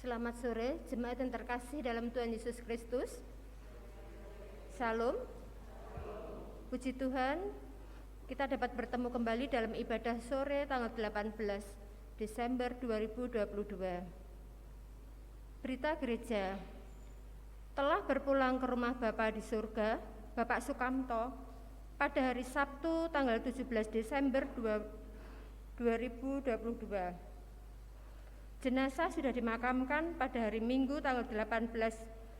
Selamat sore, jemaat yang terkasih dalam Tuhan Yesus Kristus. Salam. Puji Tuhan, kita dapat bertemu kembali dalam ibadah sore tanggal 18 Desember 2022. Berita gereja, telah berpulang ke rumah Bapa di surga, Bapak Sukamto, pada hari Sabtu tanggal 17 Desember 2022. Jenazah sudah dimakamkan pada hari Minggu tanggal 18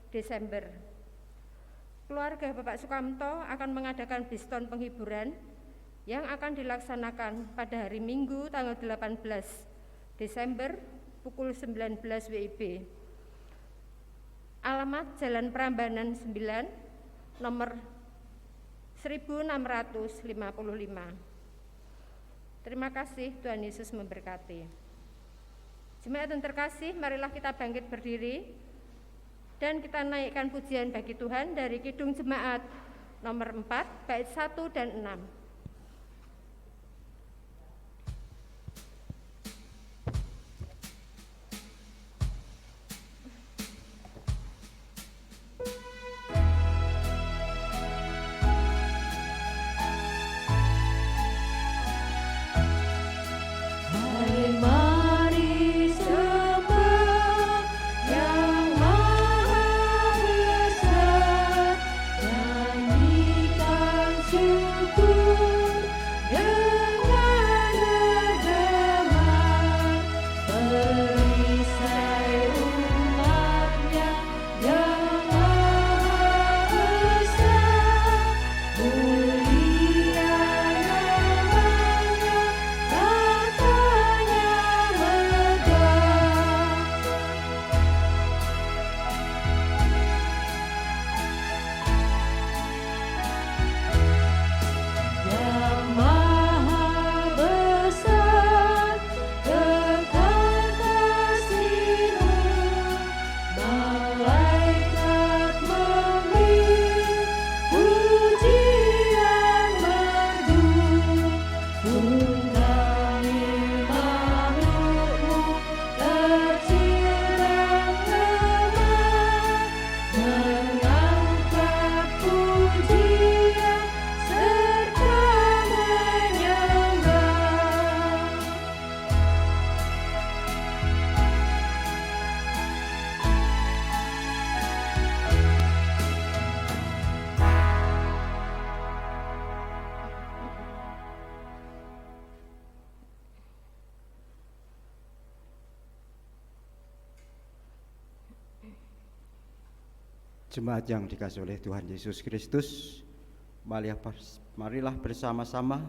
Desember. Keluarga Bapak Sukamto akan mengadakan biston penghiburan yang akan dilaksanakan pada hari Minggu tanggal 18 Desember pukul 19 WIB. Alamat Jalan Prambanan 9, nomor 1655. Terima kasih, Tuhan Yesus memberkati. Jemaat yang terkasih, marilah kita bangkit berdiri dan kita naikkan pujian bagi Tuhan dari Kidung Jemaat nomor 4, bait 1 dan 6. Syukur Jemaat yang dikasihi oleh Tuhan Yesus Kristus, marilah bersama-sama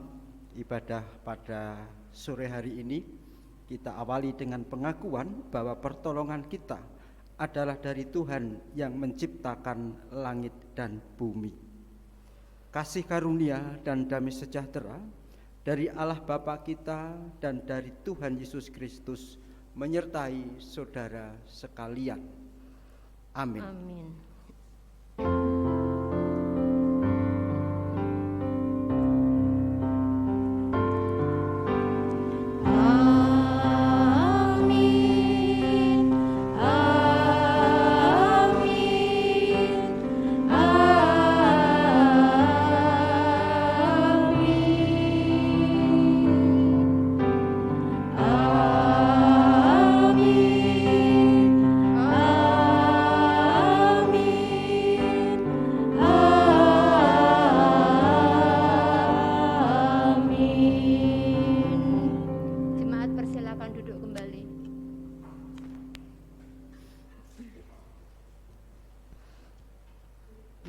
ibadah pada sore hari ini. Kita awali dengan pengakuan bahwa pertolongan kita adalah dari Tuhan yang menciptakan langit dan bumi. Kasih karunia dan damai sejahtera dari Allah Bapa kita dan dari Tuhan Yesus Kristus menyertai saudara sekalian. Amin. Amin.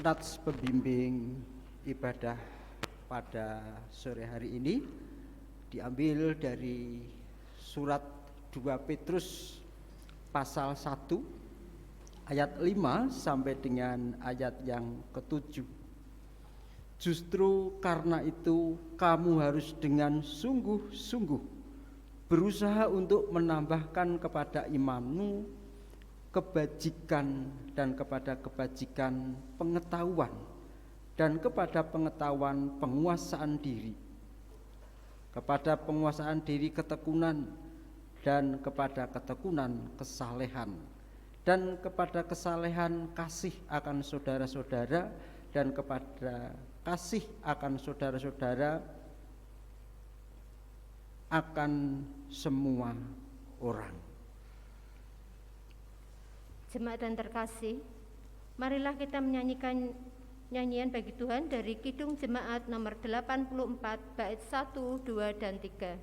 Nats pembimbing ibadah pada sore hari ini diambil dari surat 2 Petrus pasal 1 ayat 5 sampai dengan ayat yang ke-7. Justru karena itu kamu harus dengan sungguh-sungguh berusaha untuk menambahkan kepada imanmu kebajikan dan kepada kebajikan pengetahuan dan kepada pengetahuan penguasaan diri, kepada penguasaan diri ketekunan dan kepada ketekunan kesalehan, dan kepada kesalehan kasih akan saudara-saudara, dan kepada kasih akan saudara-saudara akan semua orang. Jemaat dan terkasih, marilah kita menyanyikan nyanyian bagi Tuhan dari Kidung Jemaat nomor 84 bait 1, 2, dan 3.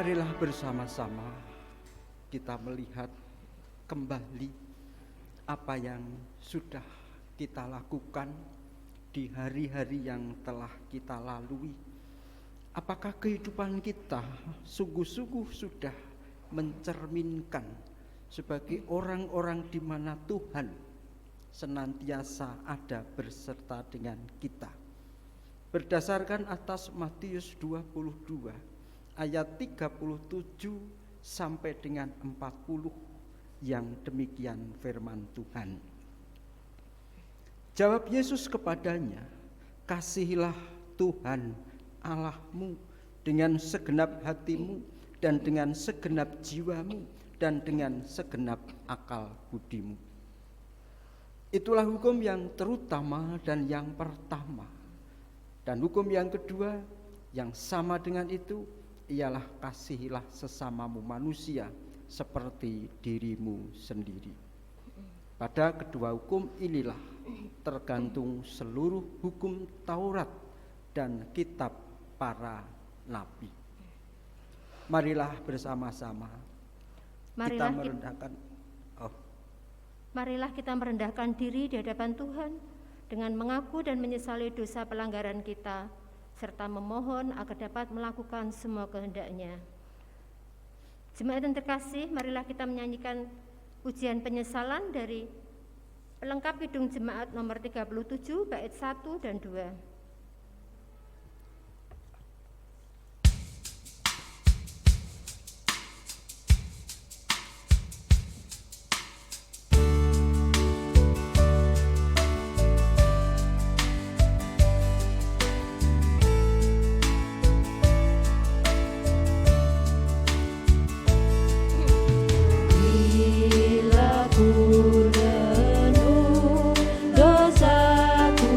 Marilah bersama-sama kita melihat kembali apa yang sudah kita lakukan di hari-hari yang telah kita lalui. Apakah kehidupan kita sungguh-sungguh sudah mencerminkan sebagai orang-orang di mana Tuhan senantiasa ada berserta dengan kita. Berdasarkan atas Matius 22 ayat 37 sampai dengan 40 yang demikian firman Tuhan. Jawab Yesus kepadanya, kasihilah Tuhan Allahmu dengan segenap hatimu dan dengan segenap jiwamu dan dengan segenap akal budimu. Itulah hukum yang terutama dan yang pertama. Dan hukum yang kedua yang sama dengan itu ialah kasihilah sesamamu manusia seperti dirimu sendiri. Pada kedua hukum inilah tergantung seluruh hukum Taurat dan kitab para nabi. Marilah bersama-sama kita merendahkan. Marilah kita merendahkan diri di hadapan Tuhan dengan mengaku dan menyesali dosa pelanggaran kita, serta memohon agar dapat melakukan semua kehendak-Nya. Jemaat yang terkasih, marilah kita menyanyikan pujian penyesalan dari pelengkap Kidung Jemaat nomor 37 bait 1 dan 2. Dosaku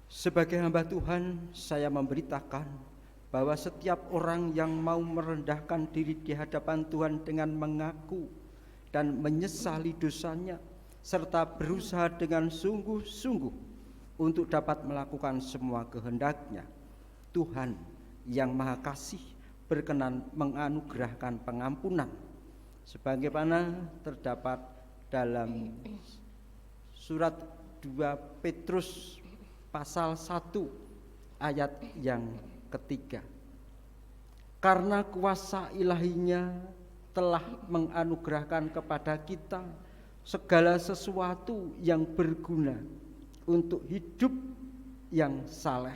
Sebagai hamba Tuhan, saya memberitakan bahwa setiap orang yang mau merendahkan diri di hadapan Tuhan dengan mengaku dan menyesali dosanya, serta berusaha dengan sungguh-sungguh untuk dapat melakukan semua kehendak-Nya, Tuhan yang Maha Kasih berkenan menganugerahkan pengampunan sebagaimana terdapat dalam surat 2 Petrus pasal 1 ayat yang ketiga. Karena kuasa ilahinya telah menganugerahkan kepada kita segala sesuatu yang berguna untuk hidup yang saleh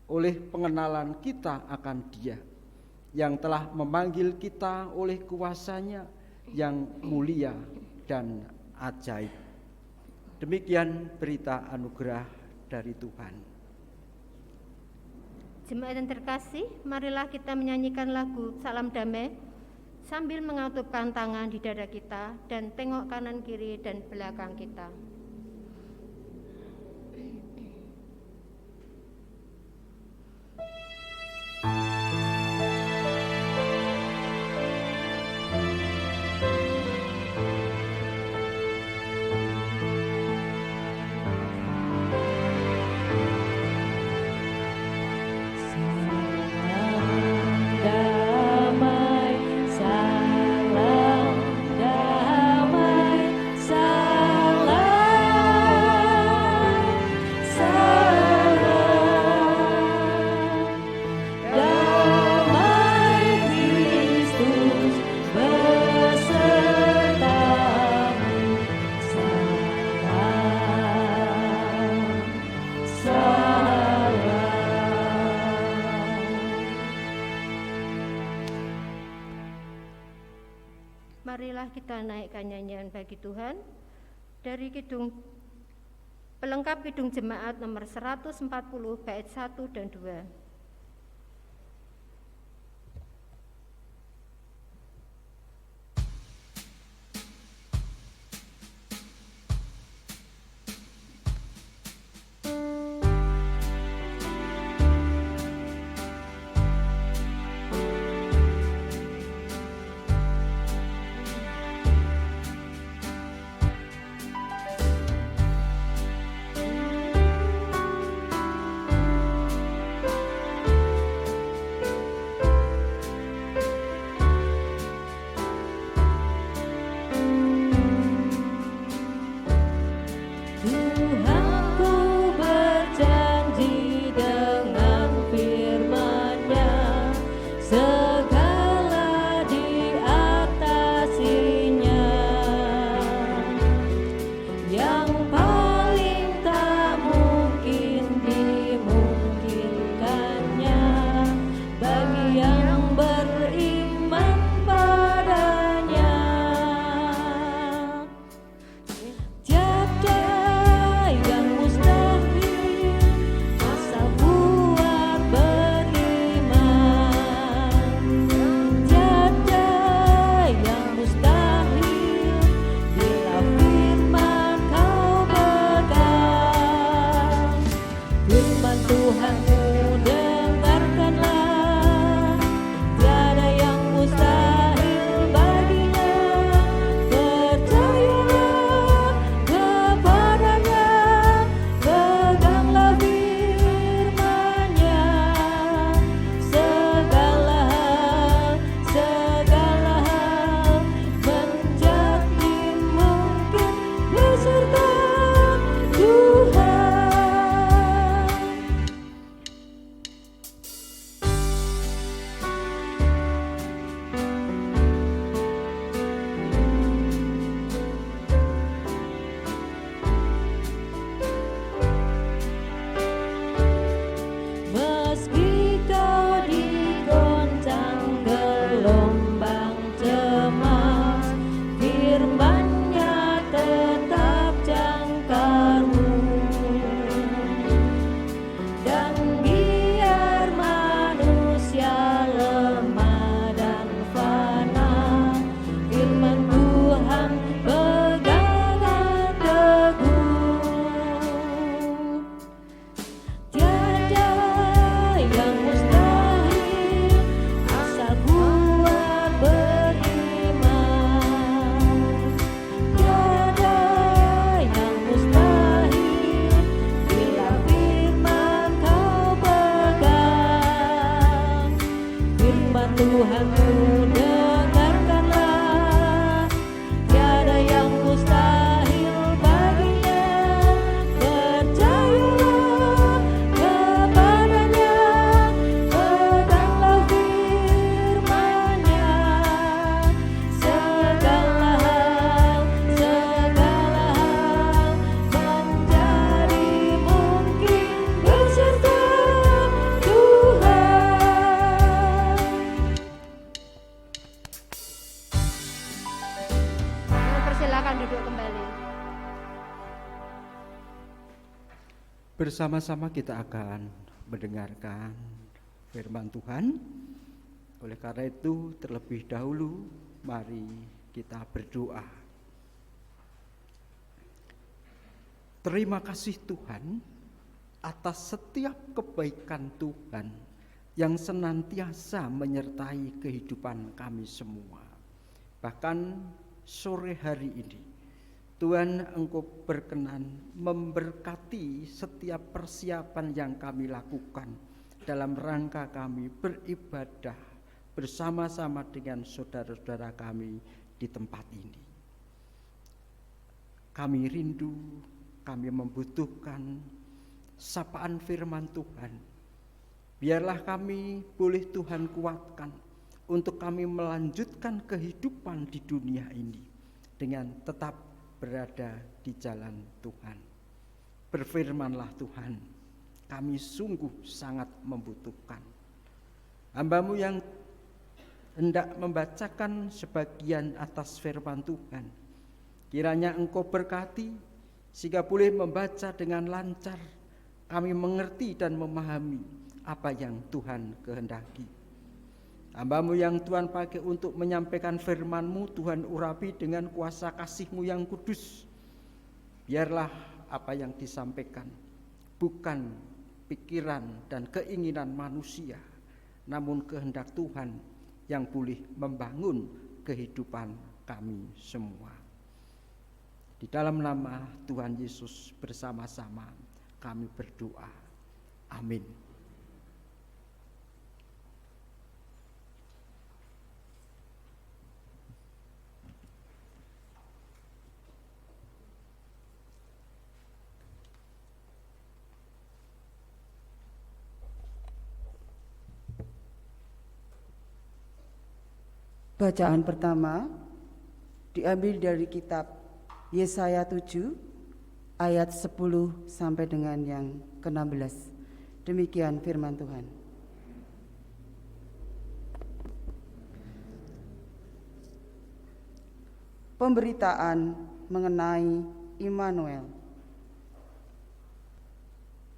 oleh pengenalan kita akan Dia yang telah memanggil kita oleh kuasa-Nya yang mulia dan ajaib. Demikian berita anugerah dari Tuhan. Jemaat yang terkasih, marilah kita menyanyikan lagu Salam Damai sambil mengatupkan tangan di dada kita dan tengok kanan kiri dan belakang kita. Marilah kita naikkan nyanyian bagi Tuhan dari pelengkap Kidung Jemaat nomor 140 bait 1 dan 2. Tuhanku, dengarkanlah. Tiada yang mustahil baginya. Percayalah kepadanya, peganglah firman-Nya. Segala hal menjadi mungkin beserta Tuhan. Persilakan duduk kembali. Bersama-sama kita akan mendengarkan firman Tuhan. Oleh karena itu, terlebih dahulu mari kita berdoa. Terima kasih Tuhan atas setiap kebaikan Tuhan yang senantiasa menyertai kehidupan kami semua. Bahkan sore hari ini Tuhan, Engkau berkenan memberkati setiap persiapan yang kami lakukan dalam rangka kami beribadah bersama-sama dengan saudara-saudara kami di tempat ini. Kami rindu, kami membutuhkan sapaan firman Tuhan. Biarlah kami boleh Tuhan kuatkan untuk kami melanjutkan kehidupan di dunia ini dengan tetap berada di jalan Tuhan. Berfirmanlah Tuhan, kami sungguh sangat membutuhkan. Hamba-Mu yang hendak membacakan sebagian atas firman Tuhan, kiranya Engkau berkati sehingga boleh membaca dengan lancar, kami mengerti dan memahami apa yang Tuhan kehendaki. Hamba-Mu yang Tuhan pakai untuk menyampaikan firman-Mu, Tuhan urapi dengan kuasa kasih-Mu yang kudus. Biarlah apa yang disampaikan bukan pikiran dan keinginan manusia, namun kehendak Tuhan yang boleh membangun kehidupan kami semua. Di dalam nama Tuhan Yesus bersama-sama kami berdoa. Amin. Bacaan pertama diambil dari kitab Yesaya 7 ayat 10 sampai dengan yang ke-16. Demikian firman Tuhan. Pemberitaan mengenai Immanuel.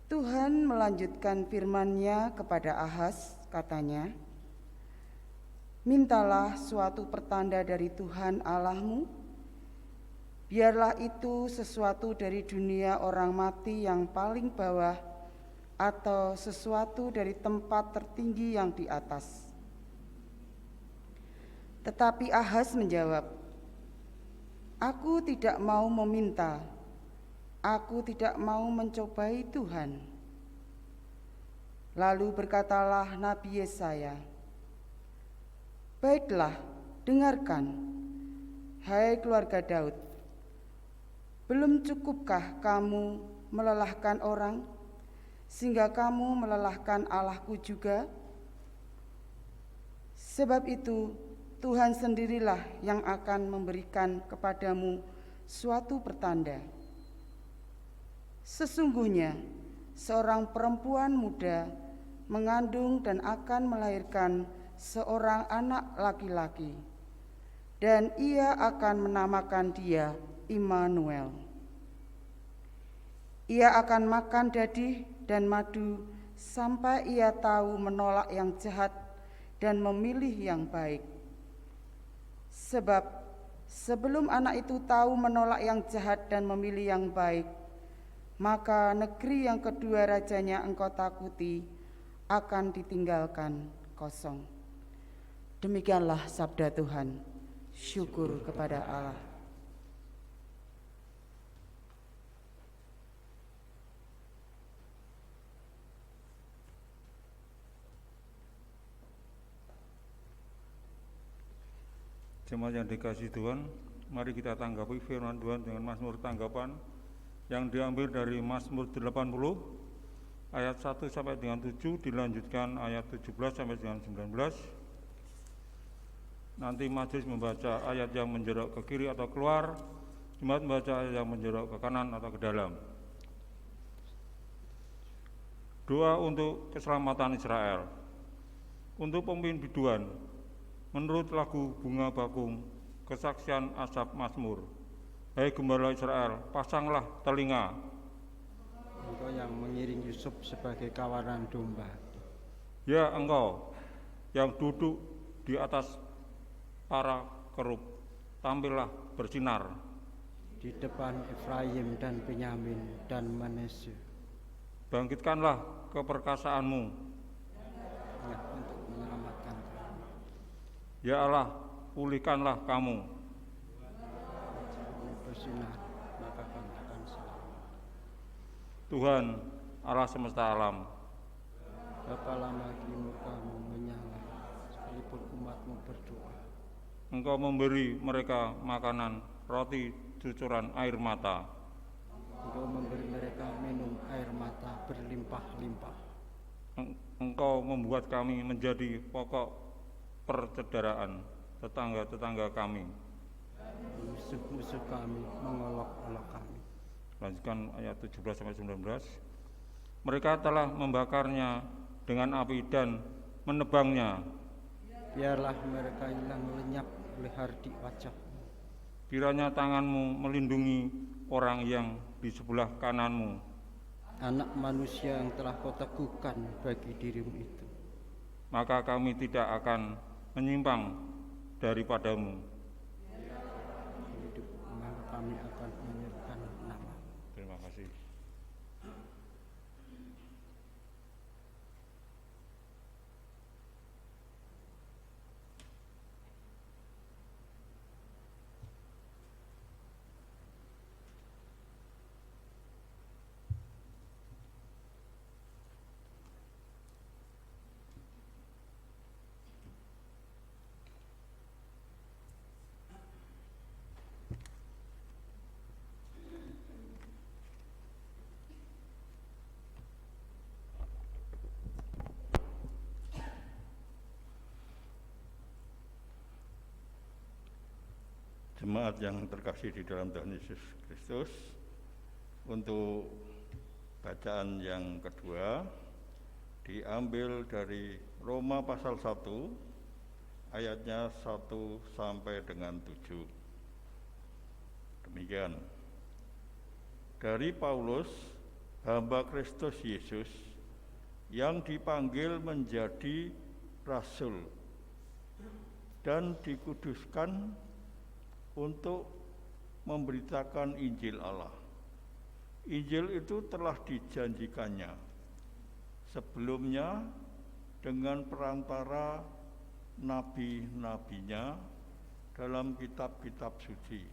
Tuhan melanjutkan firman-Nya kepada Ahaz, katanya, mintalah suatu pertanda dari Tuhan Allahmu, biarlah itu sesuatu dari dunia orang mati yang paling bawah atau sesuatu dari tempat tertinggi yang di atas. Tetapi Ahaz menjawab, aku tidak mau meminta, aku tidak mau mencobai Tuhan. Lalu berkatalah Nabi Yesaya, baiklah, dengarkan, hai keluarga Daud. Belum cukupkah kamu melelahkan orang, sehingga kamu melelahkan Allahku juga? Sebab itu, Tuhan sendirilah yang akan memberikan kepadamu suatu pertanda. Sesungguhnya, seorang perempuan muda mengandung dan akan melahirkan seorang anak laki-laki, dan ia akan menamakan dia Immanuel. Ia akan makan dadih dan madu sampai ia tahu menolak yang jahat dan memilih yang baik. Sebab sebelum anak itu tahu menolak yang jahat dan memilih yang baik, maka negeri yang kedua rajanya engkau takuti akan ditinggalkan kosong. Demikianlah sabda Tuhan. Syukur kepada Allah. Jemaat yang dikasihi Tuhan, mari kita tanggapi firman Tuhan dengan Mazmur tanggapan yang diambil dari Mazmur 80 ayat 1 sampai dengan 7, dilanjutkan ayat 17 sampai dengan 19. Nanti majelis membaca ayat yang menjorok ke kiri atau keluar, jemaat membaca ayat yang menjorok ke kanan atau ke dalam. Doa untuk keselamatan Israel. Untuk pemimpin biduan, menurut lagu Bunga Bakung, kesaksian Asap Mazmur. Hai gembala Israel, pasanglah telinga. Engkau yang mengiring Yusuf sebagai kawanan domba. Ya engkau yang duduk di atas para kerub, tampillah bersinar. Di depan Efraim dan Benyamin dan Manasye. Bangkitkanlah keperkasaanmu. Ya, untuk menyelamatkan kami. Ya Allah, pulihkanlah kamu. Bersinar, maka kami akan selamat. Tuhan Allah semesta alam, Berapa lama lagi murkamu menyala, sekalipun umatmu berdoa. Engkau memberi mereka makanan roti cucuran air mata. Engkau memberi mereka minum air mata berlimpah-limpah. Engkau membuat kami menjadi pokok percederaan tetangga-tetangga kami. Musuh-musuh kami mengolok-olok kami. Lanjutkan ayat 17 sampai 19. Mereka telah membakarnya dengan api dan menebangnya. Biarlah mereka hilang lenyap oleh hardik wajahmu. Kiranya tanganmu melindungi orang yang di sebelah kananmu. Anak manusia yang telah kau teguhkan bagi dirimu itu. Maka kami tidak akan menyimpang daripadamu. Hidup, maka kami akan menyerukan nama. Terima kasih. Jemaat yang terkasih di dalam Tuhan Yesus Kristus, untuk bacaan yang kedua diambil dari Roma pasal 1 ayatnya 1 sampai dengan 7. Demikian. Dari Paulus, hamba Kristus Yesus yang dipanggil menjadi rasul dan dikuduskan untuk memberitakan Injil Allah. Injil itu telah dijanjikannya sebelumnya dengan perantara nabi-nabinya dalam kitab-kitab suci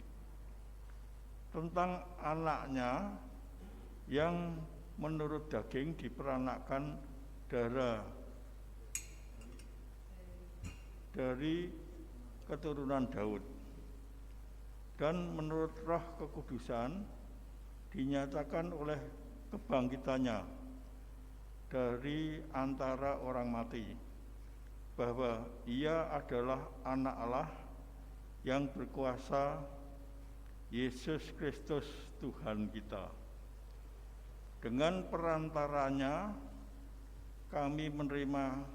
tentang anaknya yang menurut daging diperanakkan darah dari keturunan Daud, dan menurut roh kekudusan dinyatakan oleh kebangkitannya dari antara orang mati, bahwa ia adalah anak Allah yang berkuasa, Yesus Kristus Tuhan kita. Dengan perantaranya kami menerima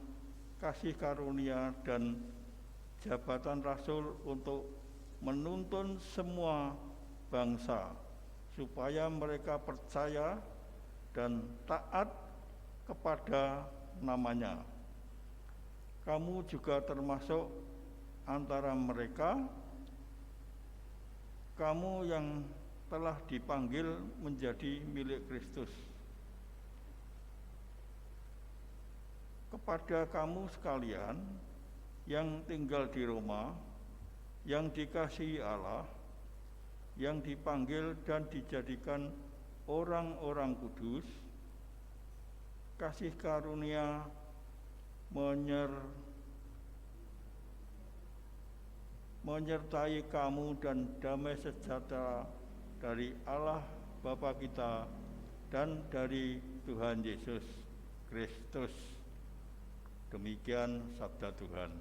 kasih karunia dan jabatan rasul untuk menuntun semua bangsa supaya mereka percaya dan taat kepada namanya. Kamu juga termasuk antara mereka, kamu yang telah dipanggil menjadi milik Kristus. Kepada kamu sekalian yang tinggal di Roma, yang dikasihi Allah, yang dipanggil dan dijadikan orang-orang kudus, kasih karunia menyertai kamu dan damai sejahtera dari Allah Bapa kita dan dari Tuhan Yesus Kristus. Demikian sabda Tuhan.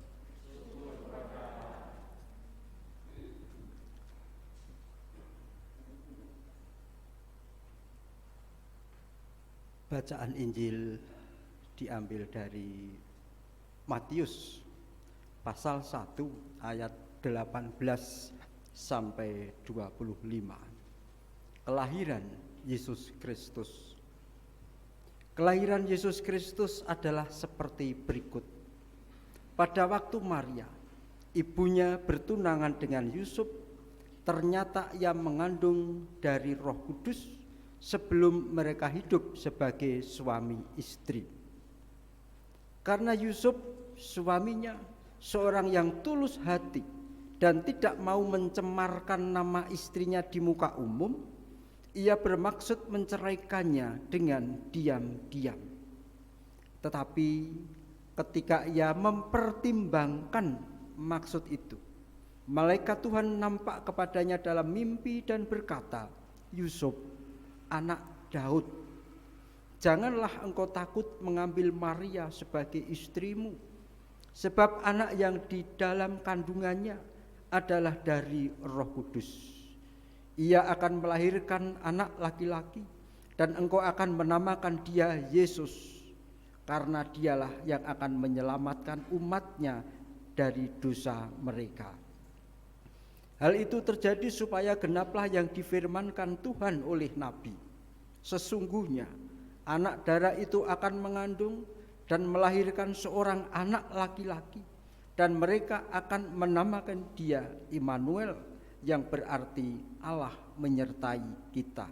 Bacaan Injil diambil dari Matius pasal 1 ayat 18 sampai 25. Kelahiran Yesus Kristus. Kelahiran Yesus Kristus adalah seperti berikut. Pada waktu Maria, ibunya bertunangan dengan Yusuf, ternyata ia mengandung dari Roh Kudus sebelum mereka hidup sebagai suami istri. Karena Yusuf suaminya seorang yang tulus hati dan tidak mau mencemarkan nama istrinya di muka umum, ia bermaksud menceraikannya dengan diam-diam. Tetapi ketika ia mempertimbangkan maksud itu, malaikat Tuhan nampak kepadanya dalam mimpi dan berkata, "Yusuf, anak Daud, janganlah engkau takut mengambil Maria sebagai istrimu, sebab anak yang di dalam kandungannya adalah dari Roh Kudus. Ia akan melahirkan anak laki-laki, dan engkau akan menamakan dia Yesus, karena dialah yang akan menyelamatkan umatnya dari dosa mereka." Hal itu terjadi supaya genaplah yang difirmankan Tuhan oleh Nabi. Sesungguhnya anak darah itu akan mengandung dan melahirkan seorang anak laki-laki, dan mereka akan menamakan dia Immanuel, yang berarti Allah menyertai kita.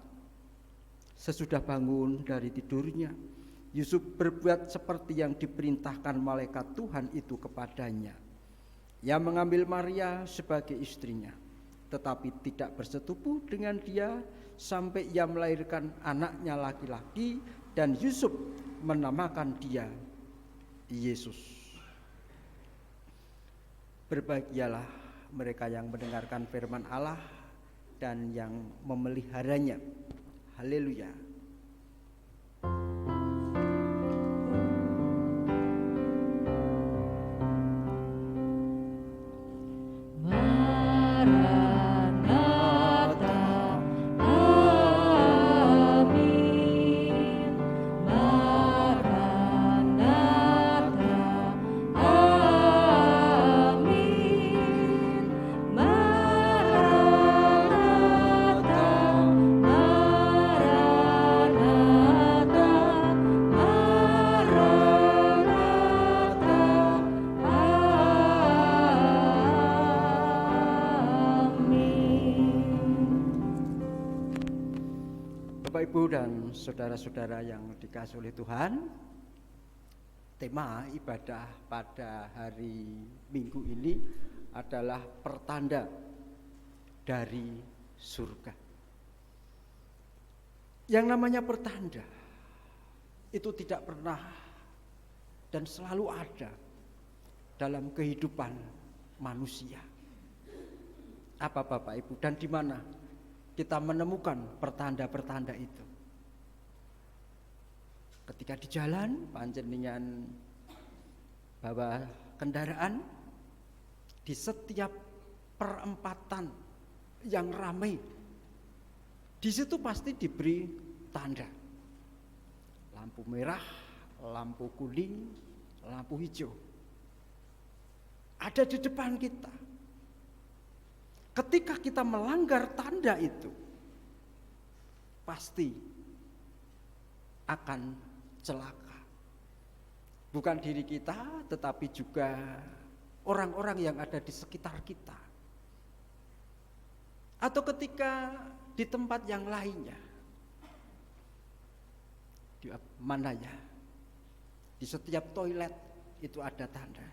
Sesudah bangun dari tidurnya, Yusuf berbuat seperti yang diperintahkan malaikat Tuhan itu kepadanya. Ia mengambil Maria sebagai istrinya, tetapi tidak bersetubuh dengan dia sampai ia melahirkan anaknya laki-laki, dan Yusuf menamakan dia Yesus. Berbahagialah mereka yang mendengarkan firman Allah dan yang memeliharanya. Haleluya. Bapak Ibu dan saudara-saudara yang dikasihi oleh Tuhan, tema ibadah pada hari Minggu ini adalah pertanda dari surga. Yang namanya pertanda itu tidak pernah dan selalu ada dalam kehidupan manusia. Apa Bapak Ibu, dan di mana kita menemukan pertanda-pertanda itu? Ketika di jalan panjenengan bawa kendaraan, di setiap perempatan yang ramai, di situ pasti diberi tanda. Lampu merah, lampu kuning, lampu hijau. Ada di depan kita. Ketika kita melanggar tanda itu, pasti akan celaka. Bukan diri kita, tetapi juga orang-orang yang ada di sekitar kita. Atau ketika di tempat yang lainnya. Di mana ya? Di setiap toilet itu ada tanda.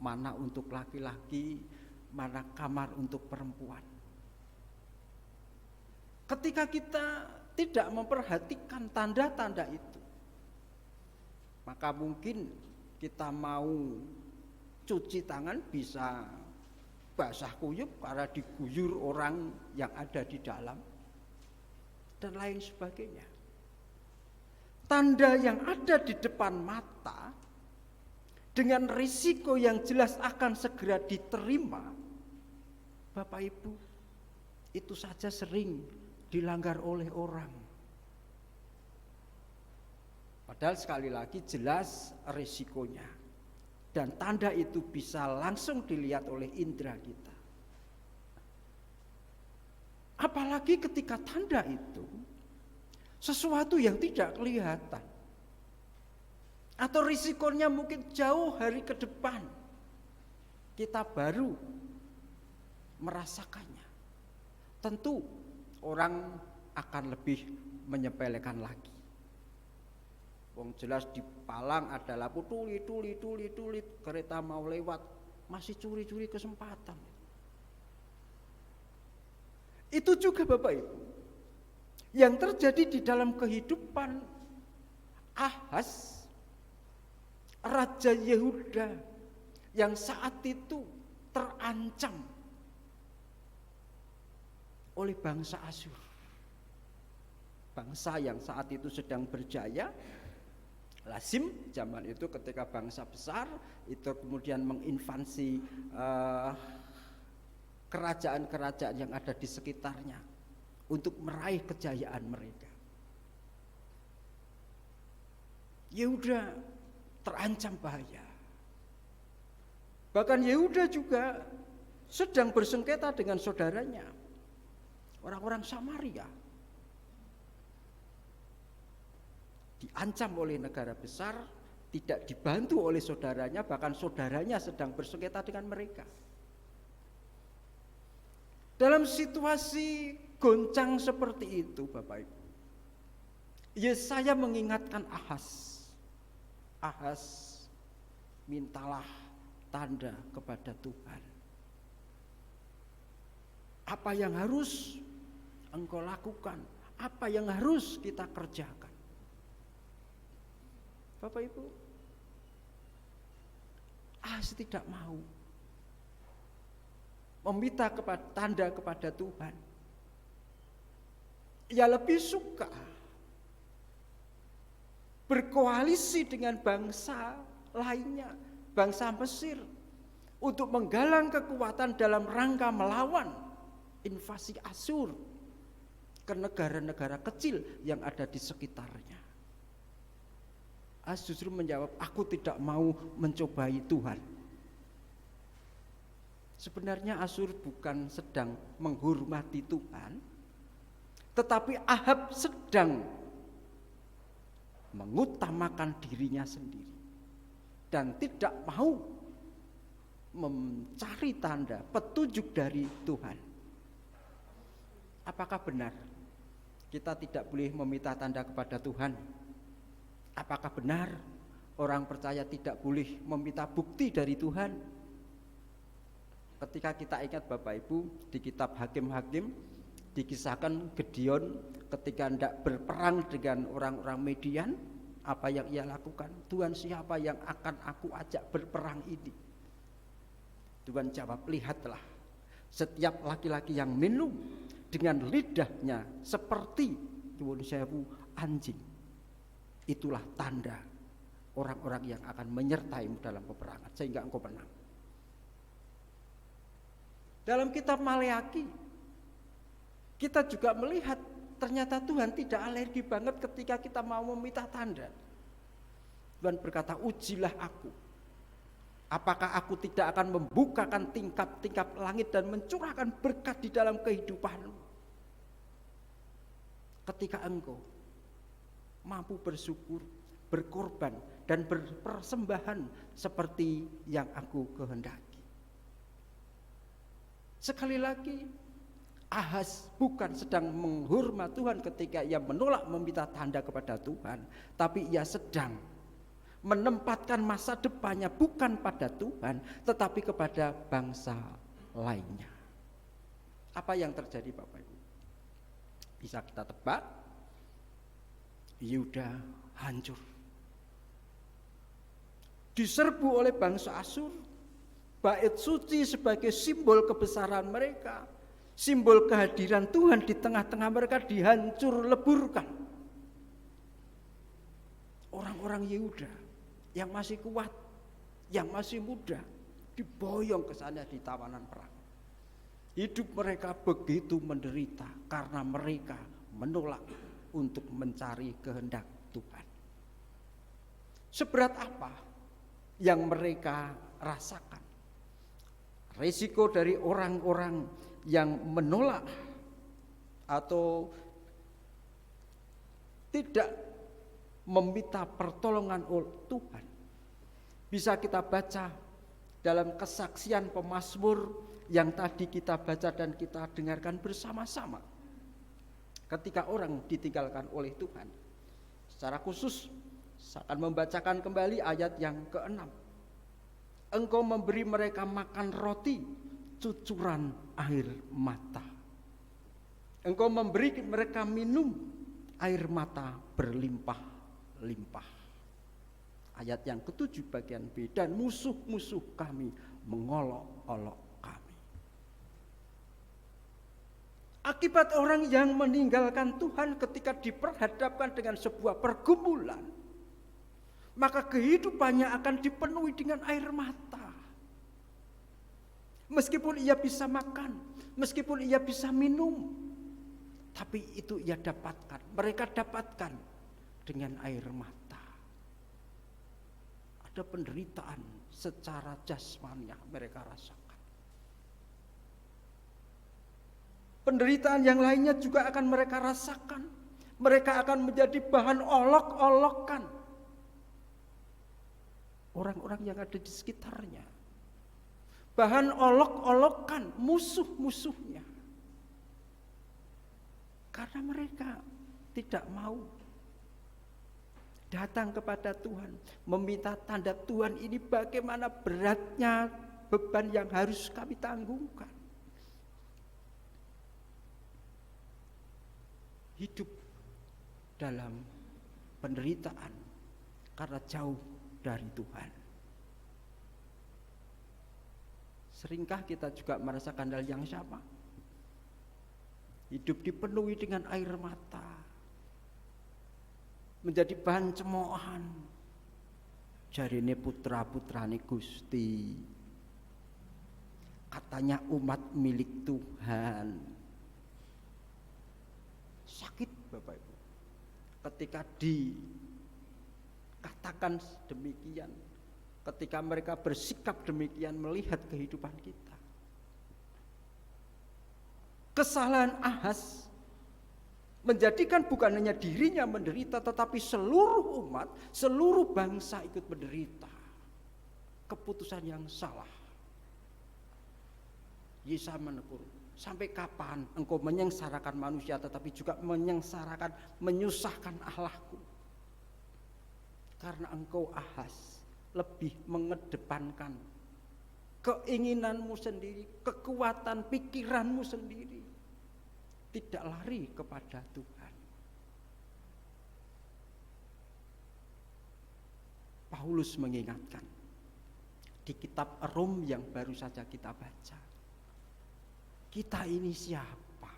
Mana untuk laki-laki, mana kamar untuk perempuan. Ketika kita tidak memperhatikan tanda-tanda itu, maka mungkin kita mau cuci tangan bisa basah kuyup karena diguyur orang yang ada di dalam, dan lain sebagainya. Tanda yang ada di depan mata dengan risiko yang jelas akan segera diterima, Bapak Ibu, itu saja sering dilanggar oleh orang. Padahal sekali lagi jelas risikonya, dan tanda itu bisa langsung dilihat oleh indera kita. Apalagi ketika tanda itu sesuatu yang tidak kelihatan, atau risikonya mungkin jauh hari ke depan, kita baru merasakannya. Tentu orang akan lebih menyepelekan lagi. Wong jelas di palang ada lampu tuli, kereta mau lewat, masih curi-curi kesempatan. Itu juga Bapak Ibu yang terjadi di dalam kehidupan Ahaz, Raja Yehuda yang saat itu terancam oleh bangsa Asyur. Bangsa yang saat itu sedang berjaya, lazim zaman itu ketika bangsa besar itu kemudian menginvasi kerajaan-kerajaan yang ada di sekitarnya untuk meraih kejayaan mereka. Yehuda terancam bahaya. Bahkan Yehuda juga sedang bersengketa dengan saudaranya, orang-orang Samaria. Diancam oleh negara besar, tidak dibantu oleh saudaranya, bahkan saudaranya sedang bersengketa dengan mereka. Dalam situasi goncang seperti itu, Bapak Ibu, Yesaya mengingatkan Ahaz, mintalah tanda kepada Tuhan. Apa yang harus engkau lakukan? Apa yang harus kita kerjakan? Bapak Ibu, Ahaz tidak mau meminta tanda kepada Tuhan. Ia lebih suka berkoalisi dengan bangsa lainnya, bangsa Mesir, untuk menggalang kekuatan dalam rangka melawan invasi Asyur ke negara-negara kecil yang ada di sekitarnya. Ahaz justru menjawab, aku tidak mau mencobai Tuhan. Sebenarnya Asyur bukan sedang menghormati Tuhan, tetapi Ahab sedang mengutamakan dirinya sendiri dan tidak mau mencari tanda petunjuk dari Tuhan. Apakah benar kita tidak boleh meminta tanda kepada Tuhan? Apakah benar orang percaya tidak boleh meminta bukti dari Tuhan? Ketika kita ingat Bapak Ibu, di kitab Hakim-Hakim dikisahkan Gideon ketika hendak berperang dengan orang-orang Median, apa yang ia lakukan? Tuhan, siapa yang akan aku ajak berperang ini? Tuhan jawab, lihatlah, setiap laki-laki yang minum dengan lidahnya seperti Tuhan sewu anjing, itulah tanda orang-orang yang akan menyertaimu dalam peperangan sehingga engkau menang. Dalam kitab Maleaki kita juga melihat ternyata Tuhan tidak alergi banget ketika kita mau meminta tanda. Tuhan berkata, ujilah aku, apakah aku tidak akan membukakan tingkap-tingkap langit dan mencurahkan berkat di dalam kehidupanmu ketika engkau mampu bersyukur, berkorban, dan berpersembahan seperti yang aku kehendaki. Sekali lagi, Ahaz bukan sedang menghormat Tuhan ketika ia menolak meminta tanda kepada Tuhan, tapi ia sedang menempatkan masa depannya bukan pada Tuhan, tetapi kepada bangsa lainnya. Apa yang terjadi Bapak Ibu? Bisa kita tebak, Yehuda hancur, diserbu oleh bangsa Asyur, Bait suci sebagai simbol kebesaran mereka, simbol kehadiran Tuhan di tengah-tengah mereka dihancur leburkan. Orang-orang Yehuda yang masih kuat, yang masih muda, diboyong ke sana di tawanan perang. Hidup mereka begitu menderita karena mereka menolak untuk mencari kehendak Tuhan. Seberat apa yang mereka rasakan? Risiko dari orang-orang yang menolak atau tidak meminta pertolongan oleh Tuhan bisa kita baca dalam kesaksian pemazmur yang tadi kita baca dan kita dengarkan bersama-sama. Ketika orang ditinggalkan oleh Tuhan, secara khusus saya akan membacakan kembali ayat yang ke-6. Engkau memberi mereka makan roti cucuran air mata. Engkau memberi mereka minum air mata berlimpah-limpah. Ayat yang ke-7 bagian B, dan musuh-musuh kami mengolok-olok kami. Akibat orang yang meninggalkan Tuhan ketika diperhadapkan dengan sebuah pergumulan, maka kehidupannya akan dipenuhi dengan air mata. Meskipun ia bisa makan, meskipun ia bisa minum, tapi itu ia dapatkan, mereka dapatkan dengan air mata. Ada penderitaan secara jasmani yang mereka rasakan. Penderitaan yang lainnya juga akan mereka rasakan. Mereka akan menjadi bahan olok-olokan orang-orang yang ada di sekitarnya. Bahan olok-olokan musuh-musuhnya. Karena mereka tidak mau datang kepada Tuhan, meminta tanda Tuhan ini bagaimana beratnya beban yang harus kami tanggungkan. Hidup dalam penderitaan karena jauh dari Tuhan. Seringkah kita juga merasakan hal yang sama? Hidup dipenuhi dengan air mata, menjadi bahan cemoohan. Jarine putra-putrane Gusti, katanya umat milik Tuhan. Sakit Bapak Ibu ketika dikatakan demikian, ketika mereka bersikap demikian melihat kehidupan kita. Kesalahan Ahaz menjadikan bukan hanya dirinya menderita, tetapi seluruh umat, seluruh bangsa ikut menderita. Keputusan yang salah. Yesaya menegur, sampai kapan engkau menyengsarakan manusia tetapi juga menyusahkan Allahku? Karena engkau Ahaz lebih mengedepankan keinginanmu sendiri, kekuatan pikiranmu sendiri, tidak lari kepada Tuhan. Paulus mengingatkan di kitab Rom yang baru saja kita baca, kita ini siapa?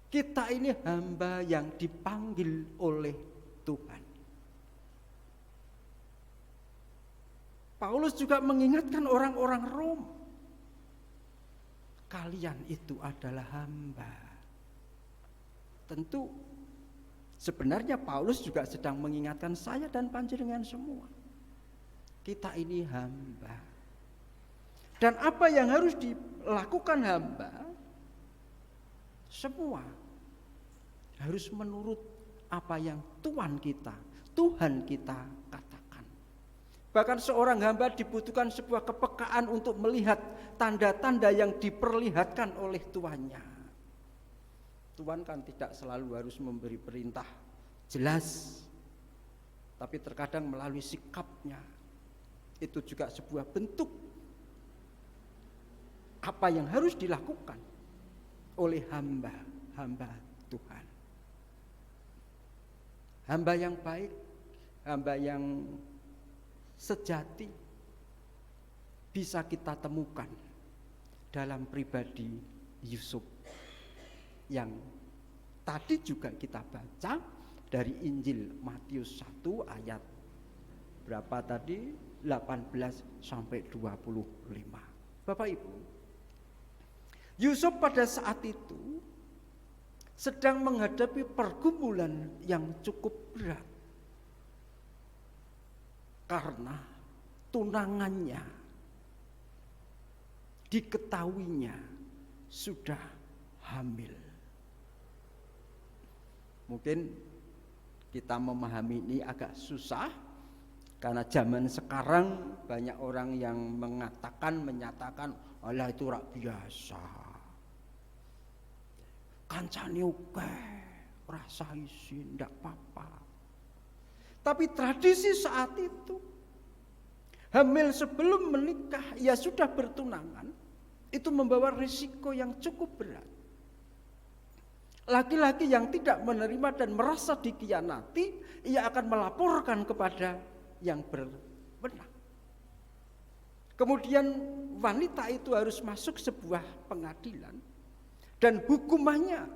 Kita ini hamba yang dipanggil oleh Tuhan. Paulus juga mengingatkan orang-orang Rom, kalian itu adalah hamba. Tentu sebenarnya Paulus juga sedang mengingatkan saya dan panjenengan semua. Kita ini hamba. Dan apa yang harus dilakukan hamba? Semua harus menurut apa yang Tuhan kita katakan. Bahkan seorang hamba dibutuhkan sebuah kepekaan untuk melihat tanda-tanda yang diperlihatkan oleh tuannya. Tuhan kan tidak selalu harus memberi perintah jelas, tapi terkadang melalui sikapnya. Itu juga sebuah bentuk apa yang harus dilakukan oleh hamba Tuhan. Hamba yang baik, hamba yang sejati, bisa kita temukan dalam pribadi Yusuf yang tadi juga kita baca dari Injil Matius 1 ayat berapa tadi? 18 sampai 25. Bapak Ibu, Yusuf pada saat itu sedang menghadapi pergumulan yang cukup berat karena tunangannya diketahuinya sudah hamil. Mungkin kita memahami ini agak susah karena zaman sekarang banyak orang yang menyatakan Allah itu rak biasa. Kancane oke, rasa isin ndak apa-apa. Tapi tradisi saat itu hamil sebelum menikah, ya sudah bertunangan, itu membawa risiko yang cukup berat. Laki-laki yang tidak menerima dan merasa dikhianati, ia akan melaporkan kepada yang berwenang. Kemudian wanita itu harus masuk sebuah pengadilan dan hukumannya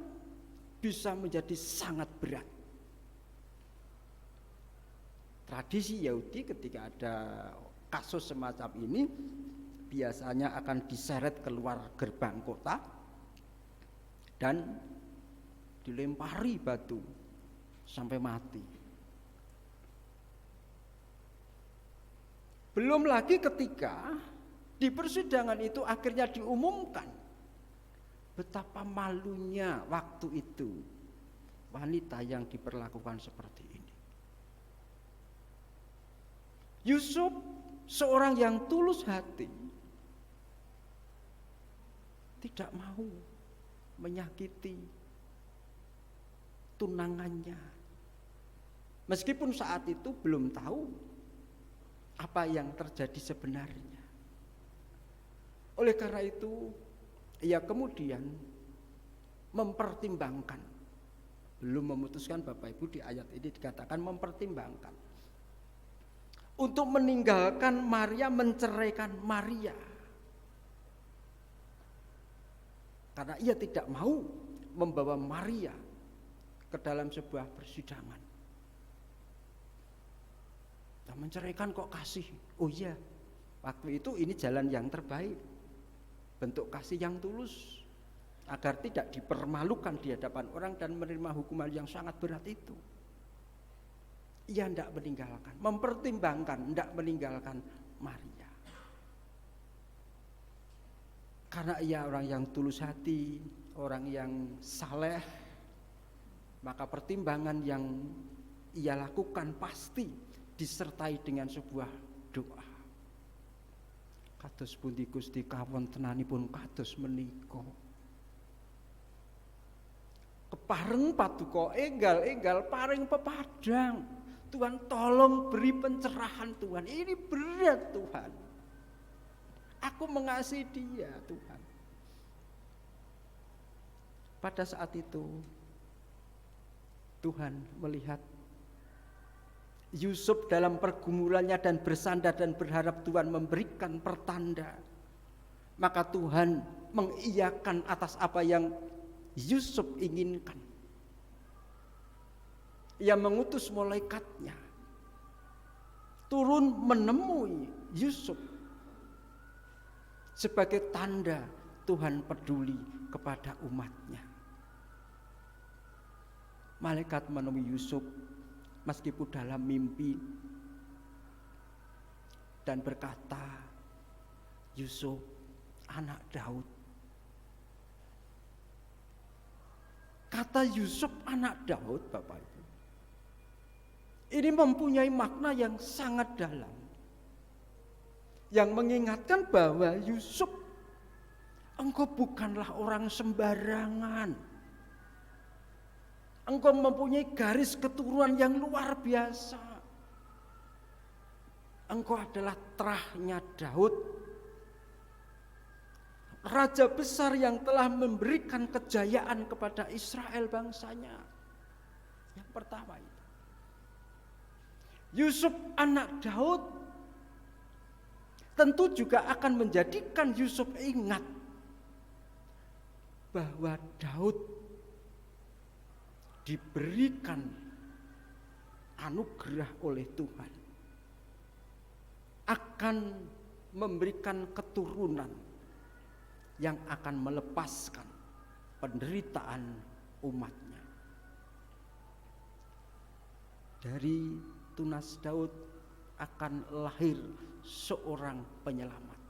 bisa menjadi sangat berat. Tradisi Yahudi ketika ada kasus semacam ini biasanya akan diseret keluar gerbang kota dan dilempari batu sampai mati. Belum lagi ketika di persidangan itu akhirnya diumumkan betapa malunya waktu itu wanita yang diperlakukan seperti ini. Yusuf seorang yang tulus hati tidak mau menyakiti tunangannya. Meskipun saat itu belum tahu apa yang terjadi sebenarnya. Oleh karena itu, ia kemudian mempertimbangkan. Belum memutuskan, Bapak Ibu, di ayat ini dikatakan mempertimbangkan. Untuk meninggalkan Maria, menceraikan Maria. Karena ia tidak mau membawa Maria ke dalam sebuah persidangan. Dan menceraikan kok kasih? Oh iya, waktu itu ini jalan yang terbaik. Bentuk kasih yang tulus. Agar tidak dipermalukan di hadapan orang dan menerima hukuman yang sangat berat itu. Ia tidak meninggalkan, mempertimbangkan, tidak meninggalkan Maria. Karena ia orang yang tulus hati, orang yang saleh, maka pertimbangan yang ia lakukan pasti disertai dengan sebuah doa. Kados pundi Gusti kawontenanipun kados menika. Kepareng paduka enggal paring pepadang. Tuhan tolong beri pencerahan Tuhan. Ini berat Tuhan. Aku mengasihi dia Tuhan. Pada saat itu Tuhan melihat Yusuf dalam pergumulannya dan bersandar dan berharap Tuhan memberikan pertanda. Maka Tuhan mengiyakan atas apa yang Yusuf inginkan. Ia mengutus malaikatnya turun menemui Yusuf sebagai tanda Tuhan peduli kepada umatnya. Malaikat menemui Yusuf meskipun dalam mimpi dan berkata, Yusuf anak Daud. Kata Yusuf anak Daud, Bapak Ibu, ini mempunyai makna yang sangat dalam, yang mengingatkan bahwa Yusuf, engkau bukanlah orang sembarangan. Engkau mempunyai garis keturunan yang luar biasa. Engkau adalah terahnya Daud, raja besar yang telah memberikan kejayaan kepada Israel bangsanya. Yang pertama itu. Yusuf anak Daud, tentu juga akan menjadikan Yusuf ingat bahwa Daud diberikan anugerah oleh Tuhan akan memberikan keturunan yang akan melepaskan penderitaan umatnya. Dari tunas Daud akan lahir seorang penyelamat.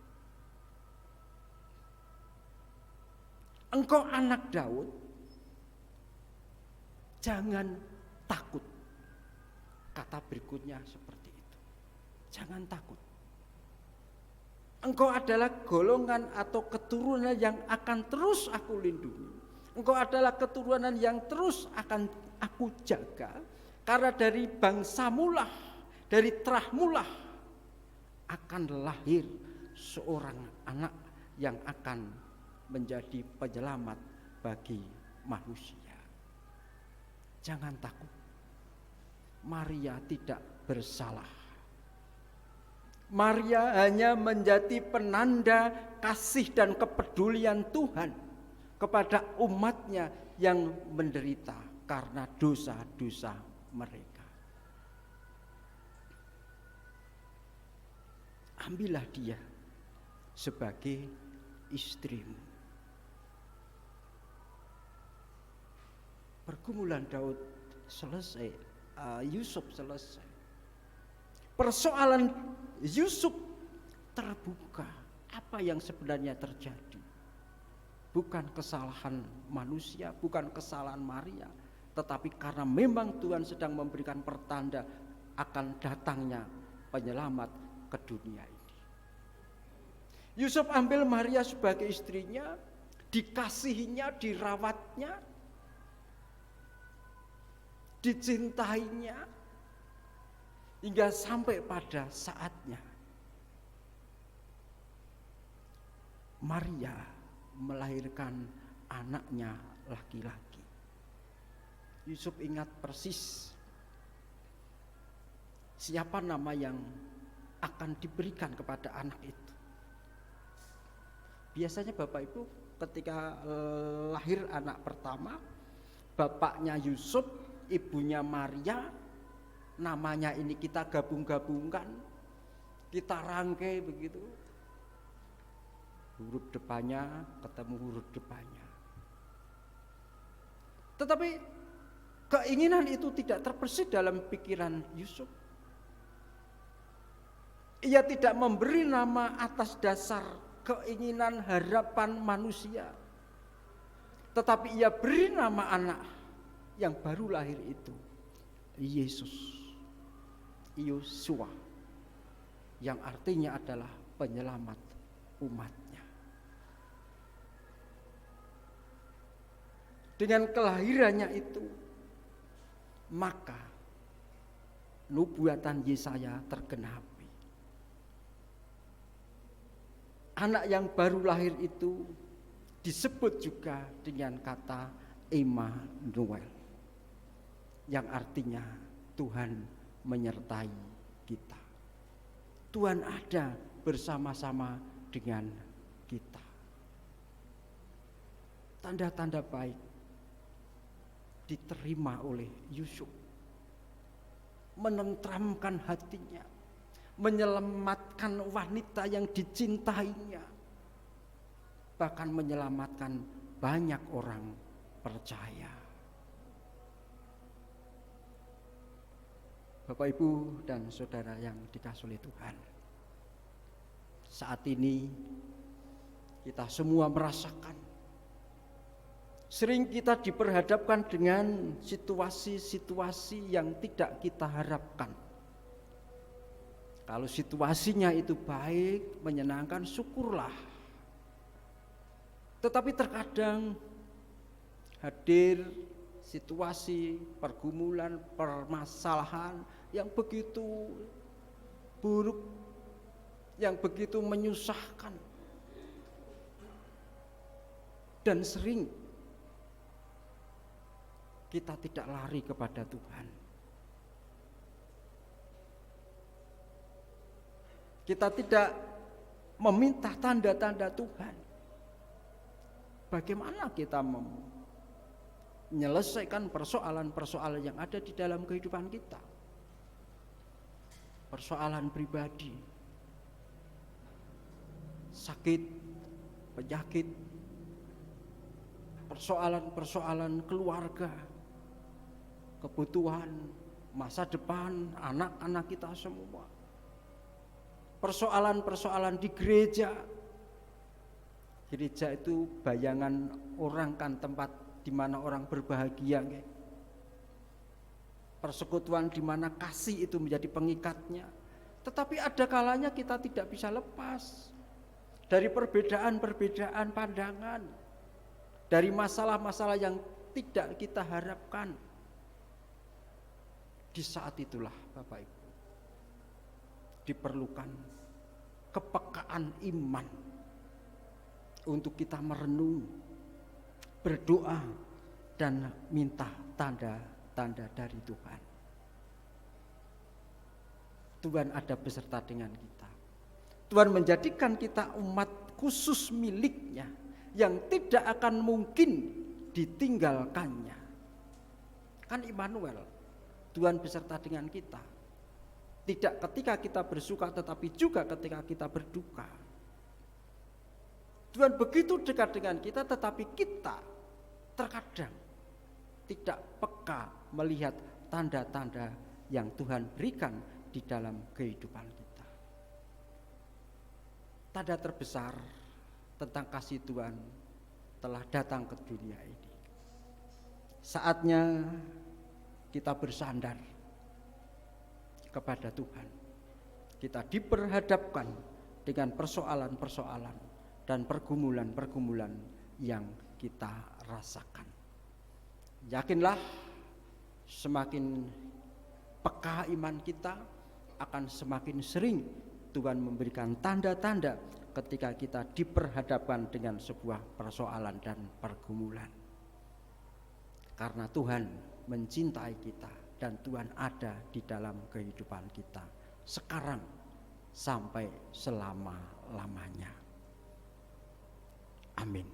Engkau anak Daud, jangan takut. Kata berikutnya seperti itu. Jangan takut. Engkau adalah golongan atau keturunan yang akan terus aku lindungi. Engkau adalah keturunan yang terus akan aku jaga. Karena dari bangsamulah, dari terahmulah akan lahir seorang anak yang akan menjadi penyelamat bagi manusia. Jangan takut. Maria tidak bersalah. Maria hanya menjadi penanda kasih dan kepedulian Tuhan kepada umatnya yang menderita karena dosa-dosa mereka. Ambillah dia sebagai istrimu. Pergumulan Daud selesai, Yusuf selesai. Persoalan Yusuf terbuka. Apa yang sebenarnya terjadi? Bukan kesalahan manusia, bukan kesalahan Maria, tetapi karena memang Tuhan sedang memberikan pertanda akan datangnya penyelamat ke dunia ini. Yusuf ambil Maria sebagai istrinya, dikasihinya, dirawatnya, dicintainya, hingga sampai pada saatnya Maria melahirkan anaknya laki-laki. Yusuf ingat persis siapa nama yang akan diberikan kepada anak itu. Biasanya Bapak Ibu ketika lahir anak pertama, bapaknya Yusuf, ibunya Maria, namanya ini kita gabung-gabungkan, kita rangkai begitu. Huruf depannya ketemu huruf depannya. Tetapi keinginan itu tidak terbersit dalam pikiran Yusuf. Ia tidak memberi nama atas dasar keinginan harapan manusia, tetapi ia beri nama anak yang baru lahir itu Yesus, Yosua, yang artinya adalah penyelamat umatnya. Dengan kelahirannya itu, maka nubuatan Yesaya tergenapi. Anak yang baru lahir itu disebut juga dengan kata Immanuel, yang artinya Tuhan menyertai kita. Tuhan ada bersama-sama dengan kita. Tanda-tanda baik diterima oleh Yusuf, menenteramkan hatinya, menyelamatkan wanita yang dicintainya, bahkan menyelamatkan banyak orang percaya. Bapak, Ibu, dan saudara yang dikasihi oleh Tuhan, saat ini kita semua merasakan, sering kita diperhadapkan dengan situasi-situasi yang tidak kita harapkan. Kalau situasinya itu baik, menyenangkan, syukurlah. Tetapi terkadang hadir situasi, pergumulan, permasalahan yang begitu buruk, yang begitu menyusahkan. Dan sering kita tidak lari kepada Tuhan. Kita tidak meminta tanda-tanda Tuhan. Bagaimana kita menyelesaikan persoalan-persoalan yang ada di dalam kehidupan kita? Persoalan pribadi, sakit, penyakit, persoalan-persoalan keluarga, kebutuhan masa depan anak-anak kita semua, persoalan-persoalan di gereja. Gereja itu bayangan orang kan, tempat di mana orang berbahagia, persekutuan di mana kasih itu menjadi pengikatnya. Tetapi ada kalanya kita tidak bisa lepas dari perbedaan-perbedaan pandangan, dari masalah-masalah yang tidak kita harapkan. Di saat itulah Bapak Ibu, diperlukan kepekaan iman untuk kita merenung, berdoa, dan minta tanda-tanda dari Tuhan. Tuhan ada beserta dengan kita. Tuhan menjadikan kita umat khusus miliknya yang tidak akan mungkin ditinggalkannya. Kan Immanuel, Tuhan beserta dengan kita. Tidak ketika kita bersuka, tetapi juga ketika kita berduka. Tuhan begitu dekat dengan kita, tetapi kita terkadang tidak peka melihat tanda-tanda yang Tuhan berikan di dalam kehidupan kita. Tanda terbesar tentang kasih Tuhan telah datang ke dunia ini. Saatnya kita bersandar kepada Tuhan. Kita diperhadapkan dengan persoalan-persoalan dan pergumulan-pergumulan yang kita rasakan. Yakinlah, semakin peka iman kita, akan semakin sering Tuhan memberikan tanda-tanda ketika kita diperhadapkan dengan sebuah persoalan dan pergumulan. Karena Tuhan mencintai kita dan Tuhan ada di dalam kehidupan kita sekarang sampai selama-lamanya. Amin.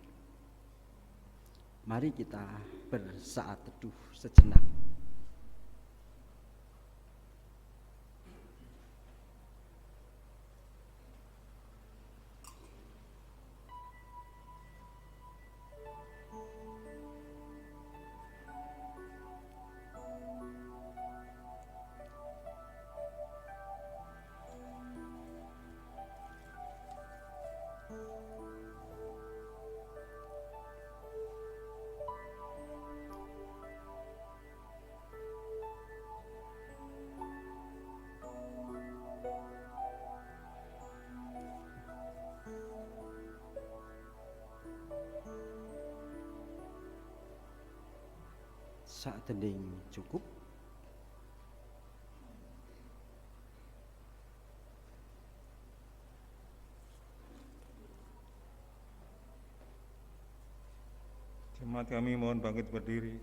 Mari kita bersaat teduh sejenak. Saat hening cukup. Jemaat kami mohon bangkit berdiri.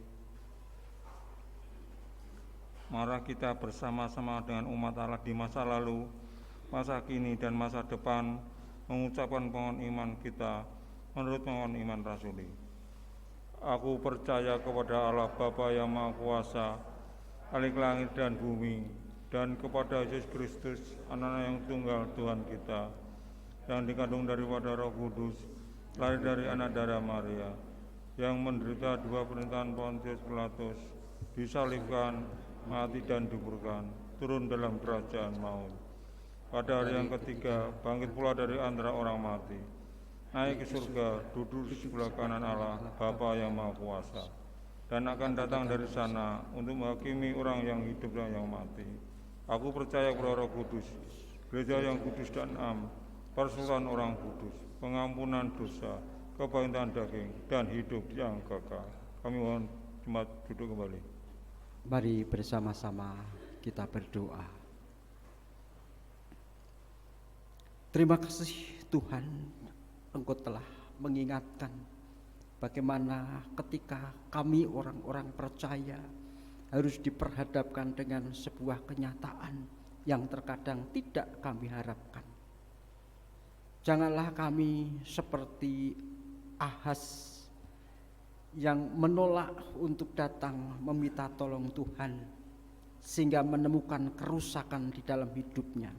Mari kita bersama-sama dengan umat Allah di masa lalu, masa kini dan masa depan mengucapkan pengakuan iman kita menurut pengakuan iman rasuli. Aku percaya kepada Allah Bapa yang Maha Kuasa, Khalik langit dan bumi, dan kepada Yesus Kristus, Anak yang tunggal Tuhan kita, yang dikandung daripada Roh Kudus, lahir dari anak darah Maria, yang menderita 2 pemerintahan Pontius Pilatus, disalibkan, mati dan dikuburkan, turun dalam kerajaan maut. Pada hari yang ketiga, bangkit pula dari antara orang mati, naik ke surga, duduk di sebelah kanan Allah, Bapa yang Maha Kuasa, dan akan datang dari sana untuk menghakimi orang yang hidup dan yang mati. Aku percaya kepada Roh Kudus, gereja yang kudus dan am, persekutuan orang kudus, pengampunan dosa, kebangkitan daging, dan hidup yang kekal. Kami mohon jemaat duduk kembali. Mari bersama-sama kita berdoa. Terima kasih Tuhan, Engkau telah mengingatkan bagaimana ketika kami orang-orang percaya harus diperhadapkan dengan sebuah kenyataan yang terkadang tidak kami harapkan. Janganlah kami seperti Ahaz yang menolak untuk datang meminta tolong Tuhan, sehingga menemukan kerusakan di dalam hidupnya,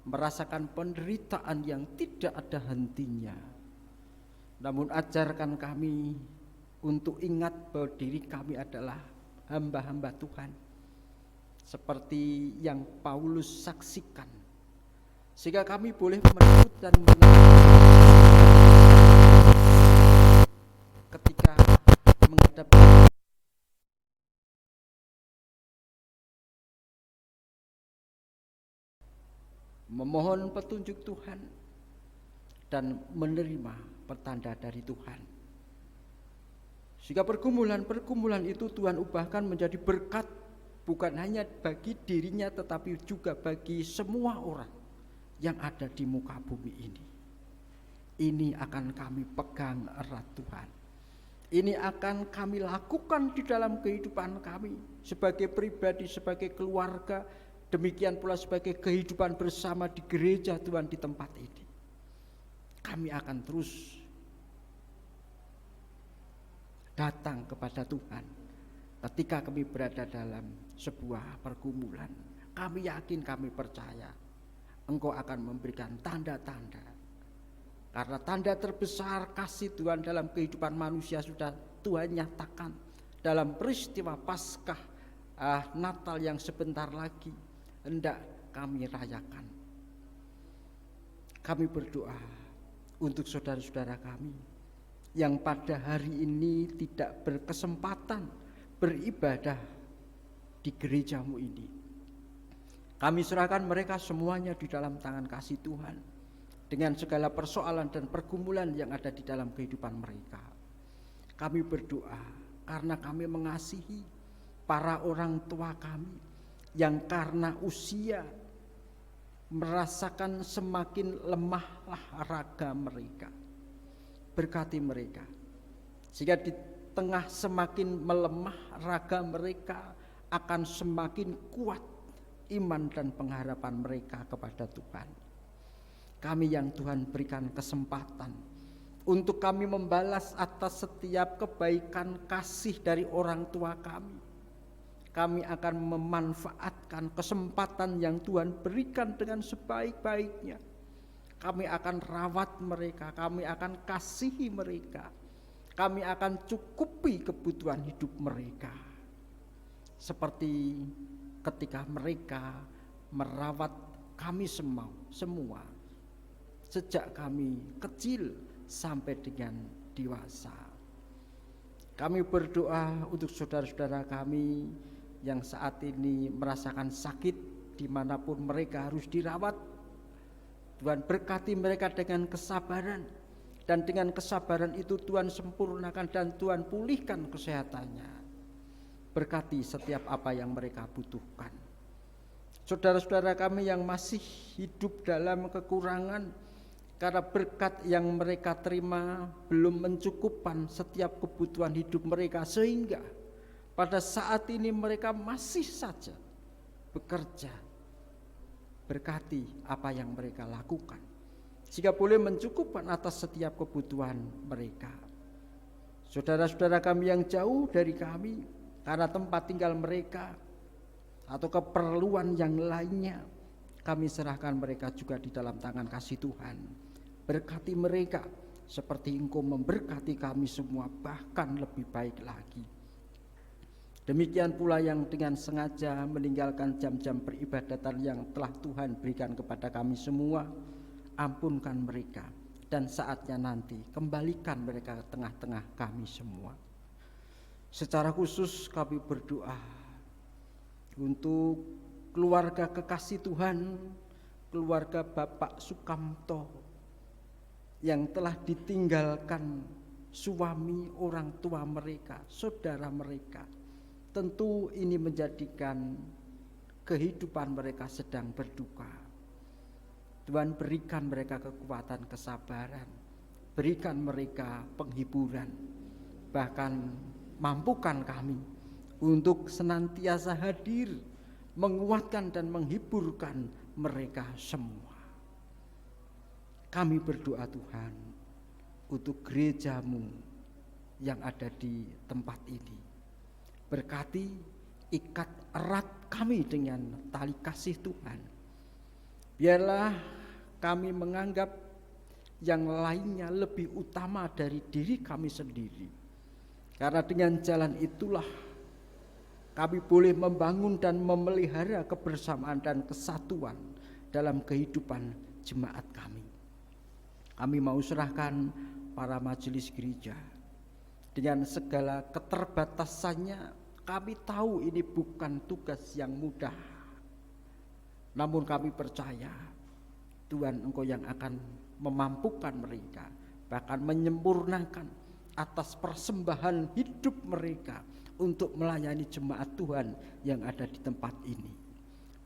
merasakan penderitaan yang tidak ada hentinya. Namun ajarkan kami untuk ingat bahwa diri kami adalah hamba-hamba Tuhan, seperti yang Paulus saksikan, sehingga kami boleh menurut dan ketika menghadapi memohon petunjuk Tuhan dan menerima pertanda dari Tuhan. Sehingga pergumulan-pergumulan itu Tuhan ubahkan menjadi berkat, bukan hanya bagi dirinya tetapi juga bagi semua orang yang ada di muka bumi ini. Ini akan kami pegang erat Tuhan. Ini akan kami lakukan di dalam kehidupan kami sebagai pribadi, sebagai keluarga, demikian pula sebagai kehidupan bersama di gereja Tuhan di tempat ini. Kami akan terus datang kepada Tuhan ketika kami berada dalam sebuah pergumulan. Kami yakin, kami percaya Engkau akan memberikan tanda-tanda, karena tanda terbesar kasih Tuhan dalam kehidupan manusia sudah Tuhan nyatakan dalam peristiwa Paskah Natal yang sebentar lagi hendak kami rayakan. Kami berdoa untuk saudara-saudara kami yang pada hari ini tidak berkesempatan beribadah di gerejamu ini. Kami serahkan mereka semuanya di dalam tangan kasih Tuhan, dengan segala persoalan dan pergumulan yang ada di dalam kehidupan mereka. Kami berdoa karena kami mengasihi para orang tua kami yang karena usia merasakan semakin lemahlah raga mereka. Berkati mereka, sehingga di tengah semakin melemah raga mereka akan semakin kuat iman dan pengharapan mereka kepada Tuhan. Kami yang Tuhan berikan kesempatan untuk kami membalas atas setiap kebaikan kasih dari orang tua kami. Kami akan memanfaatkan kesempatan yang Tuhan berikan dengan sebaik-baiknya. Kami akan rawat mereka, kami akan kasihi mereka, kami akan cukupi kebutuhan hidup mereka. Seperti ketika mereka merawat kami semua, sejak kami kecil sampai dengan dewasa. Kami berdoa untuk saudara-saudara kami yang saat ini merasakan sakit dimanapun mereka harus dirawat. Tuhan berkati mereka dengan kesabaran, dan dengan kesabaran itu Tuhan sempurnakan dan Tuhan pulihkan kesehatannya. Berkati setiap apa yang mereka butuhkan. Saudara-saudara kami yang masih hidup dalam kekurangan karena berkat yang mereka terima belum mencukupkan setiap kebutuhan hidup mereka, sehingga pada saat ini mereka masih saja bekerja. Berkati apa yang mereka lakukan, sehingga boleh mencukupkan atas setiap kebutuhan mereka. Saudara-saudara kami yang jauh dari kami karena tempat tinggal mereka atau keperluan yang lainnya, kami serahkan mereka juga di dalam tangan kasih Tuhan. Berkati mereka seperti Engkau memberkati kami semua, bahkan lebih baik lagi. Demikian pula yang dengan sengaja meninggalkan jam-jam peribadatan yang telah Tuhan berikan kepada kami semua, ampunkan mereka, dan saatnya nanti kembalikan mereka ke tengah-tengah kami semua. Secara khusus kami berdoa untuk keluarga kekasih Tuhan, keluarga Bapak Sukamto yang telah ditinggalkan suami, orang tua mereka, saudara mereka. Tentu ini menjadikan kehidupan mereka sedang berduka. Tuhan berikan mereka kekuatan kesabaran, berikan mereka penghiburan, bahkan mampukan kami untuk senantiasa hadir, menguatkan dan menghiburkan mereka semua. Kami berdoa Tuhan untuk gereja-Mu yang ada di tempat ini. Berkati, ikat erat kami dengan tali kasih Tuhan. Biarlah kami menganggap yang lainnya lebih utama dari diri kami sendiri. Karena dengan jalan itulah kami boleh membangun dan memelihara kebersamaan dan kesatuan dalam kehidupan jemaat kami. Kami mau serahkan para majelis gereja. Dengan segala keterbatasannya, kami tahu ini bukan tugas yang mudah. Namun kami percaya Tuhan, Engkau yang akan memampukan mereka, bahkan menyempurnakan atas persembahan hidup mereka untuk melayani jemaat Tuhan yang ada di tempat ini.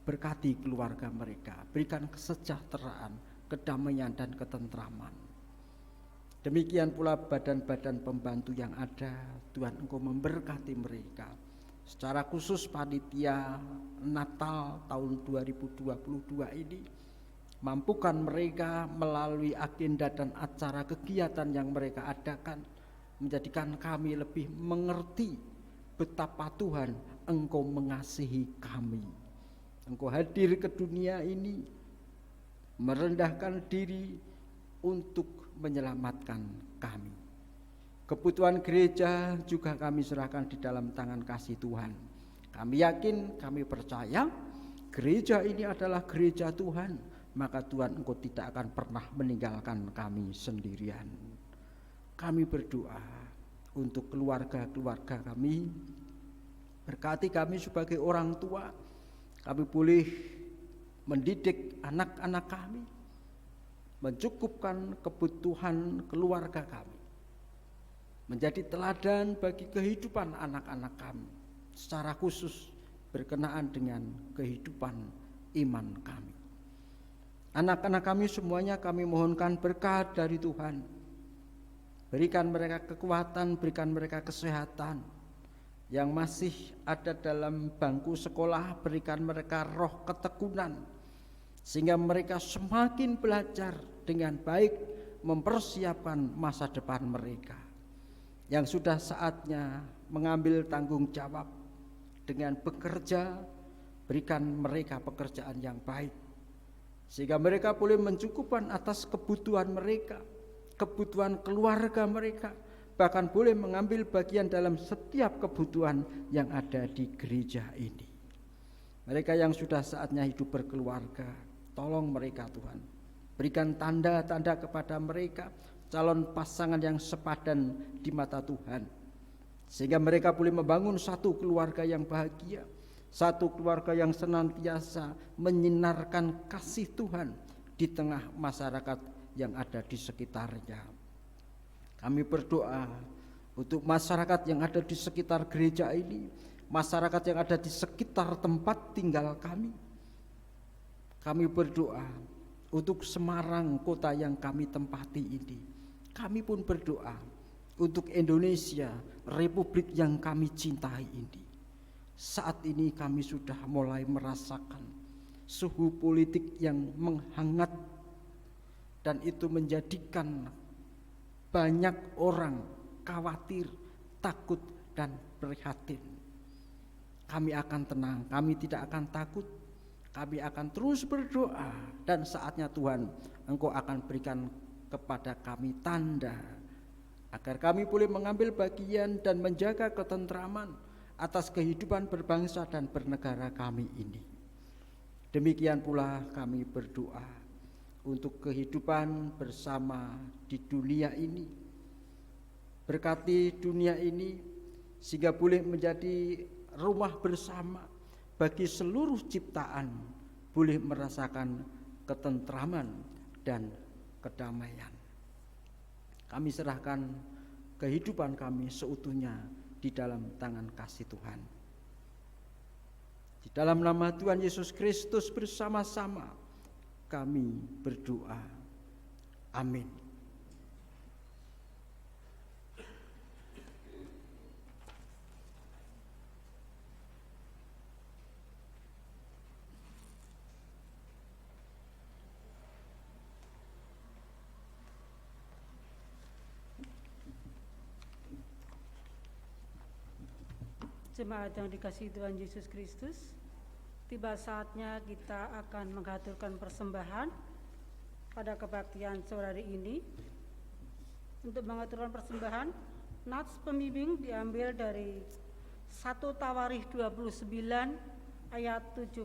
Berkati keluarga mereka, berikan kesejahteraan, kedamaian dan ketentraman. Demikian pula badan-badan pembantu yang ada, Tuhan Engkau memberkati mereka. Secara khusus panitia Natal tahun 2022 ini, mampukan mereka melalui agenda dan acara kegiatan yang mereka adakan, menjadikan kami lebih mengerti betapa Tuhan Engkau mengasihi kami. Engkau hadir ke dunia ini, merendahkan diri untuk menyelamatkan kami. Kebutuhan gereja juga kami serahkan di dalam tangan kasih Tuhan. Kami yakin, kami percaya gereja ini adalah gereja Tuhan, maka Tuhan Engkau tidak akan pernah meninggalkan kami sendirian. Kami berdoa untuk keluarga-keluarga kami. Berkati kami sebagai orang tua, kami boleh mendidik anak-anak kami, mencukupkan kebutuhan keluarga kami, menjadi teladan bagi kehidupan anak-anak kami, secara khusus berkenaan dengan kehidupan iman kami. Anak-anak kami semuanya kami mohonkan berkat dari Tuhan. Berikan mereka kekuatan, berikan mereka kesehatan. Yang masih ada dalam bangku sekolah, berikan mereka roh ketekunan, sehingga mereka semakin belajar dengan baik, mempersiapkan masa depan mereka. Yang sudah saatnya mengambil tanggung jawab dengan bekerja, berikan mereka pekerjaan yang baik, sehingga mereka boleh mencukupkan atas kebutuhan mereka, kebutuhan keluarga mereka, bahkan boleh mengambil bagian dalam setiap kebutuhan yang ada di gereja ini. Mereka yang sudah saatnya hidup berkeluarga, tolong mereka Tuhan. Berikan tanda-tanda kepada mereka, calon pasangan yang sepadan di mata Tuhan, sehingga mereka boleh membangun satu keluarga yang bahagia, satu keluarga yang senantiasa menyinarkan kasih Tuhan di tengah masyarakat yang ada di sekitarnya. Kami berdoa untuk masyarakat yang ada di sekitar gereja ini, masyarakat yang ada di sekitar tempat tinggal kami. Kami berdoa untuk Semarang, kota yang kami tempati ini. Kami pun berdoa untuk Indonesia, republik yang kami cintai ini. Saat ini kami sudah mulai merasakan suhu politik yang menghangat, dan itu menjadikan banyak orang khawatir, takut, dan prihatin. Kami akan tenang, kami tidak akan takut, kami akan terus berdoa, dan saatnya Tuhan Engkau akan berikan kepada kami tanda agar kami boleh mengambil bagian dan menjaga ketentraman atas kehidupan berbangsa dan bernegara kami ini. Demikian pula kami berdoa untuk kehidupan bersama di dunia ini. Berkati dunia ini sehingga boleh menjadi rumah bersama bagi seluruh ciptaan, boleh merasakan ketentraman dan kedamaian. Kami serahkan kehidupan kami seutuhnya di dalam tangan kasih Tuhan. Di dalam nama Tuhan Yesus Kristus bersama-sama kami berdoa. Amin. Jemaat yang dikasihi Tuhan Yesus Kristus, tiba saatnya kita akan mengaturkan persembahan pada kebaktian sore hari ini. Untuk mengaturkan persembahan, nats pembimbing diambil dari 1 Tawarikh 29 ayat 17.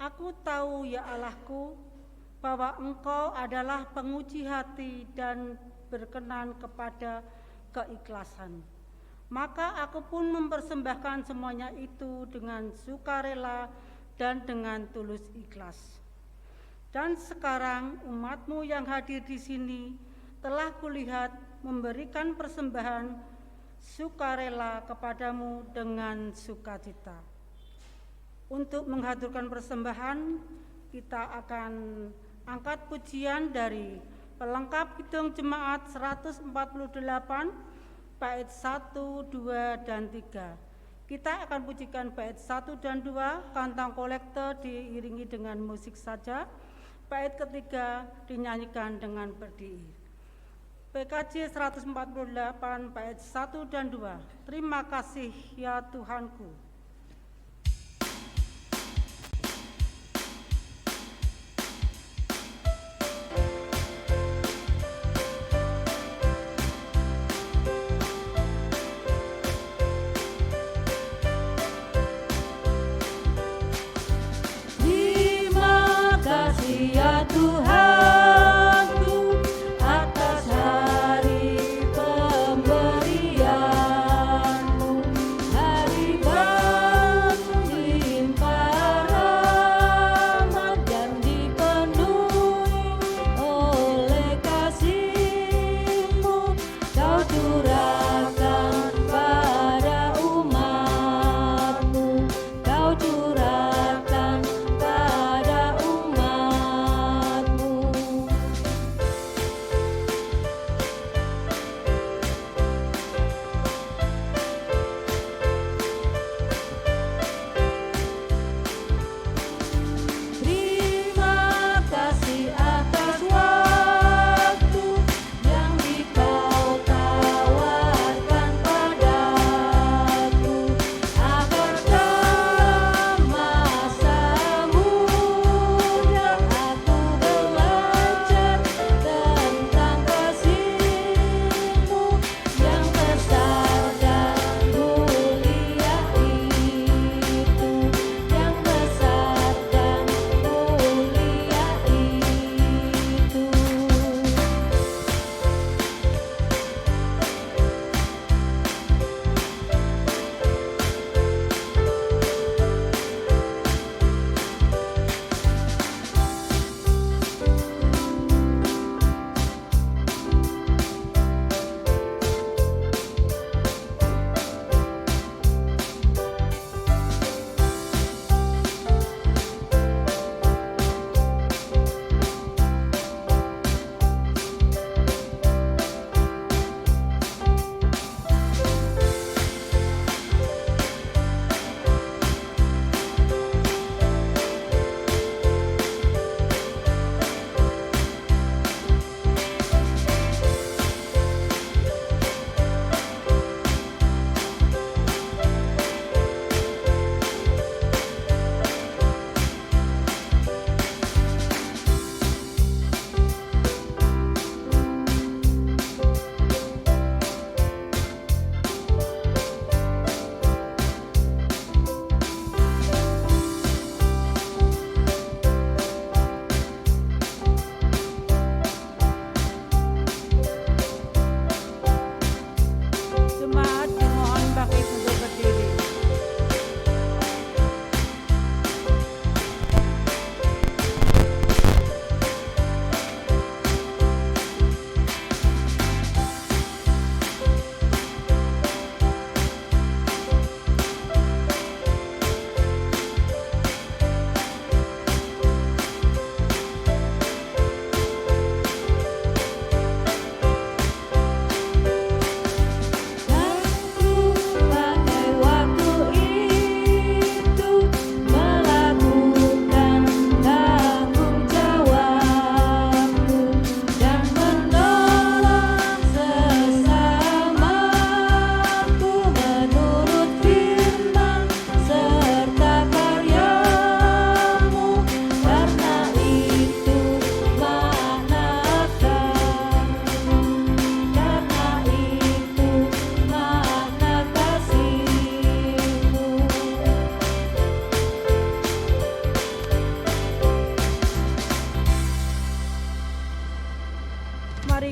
Aku tahu ya Allahku bahwa Engkau adalah penguji hati dan berkenan kepada keikhlasan. Maka aku pun mempersembahkan semuanya itu dengan sukarela dan dengan tulus ikhlas. Dan sekarang umatmu yang hadir di sini telah kulihat memberikan persembahan sukarela kepadamu dengan sukacita. Untuk menghaturkan persembahan, kita akan angkat pujian dari pelengkap Kidung Jemaat 148 bait 1, 2, dan 3. Kita akan pujikan bait 1 dan 2, kantang kolektor diiringi dengan musik saja. Bait ketiga dinyanyikan dengan berdiri. PKJ 148 bait 1 dan 2. Terima kasih ya Tuhanku. Ya Tuhanku, atas hari pemberian-Mu, hari baru limpah rahmat dan dipenuhi oleh kasih-Mu. Kau curahkan pada umat-Mu, Kau curahkan pada umat-Mu.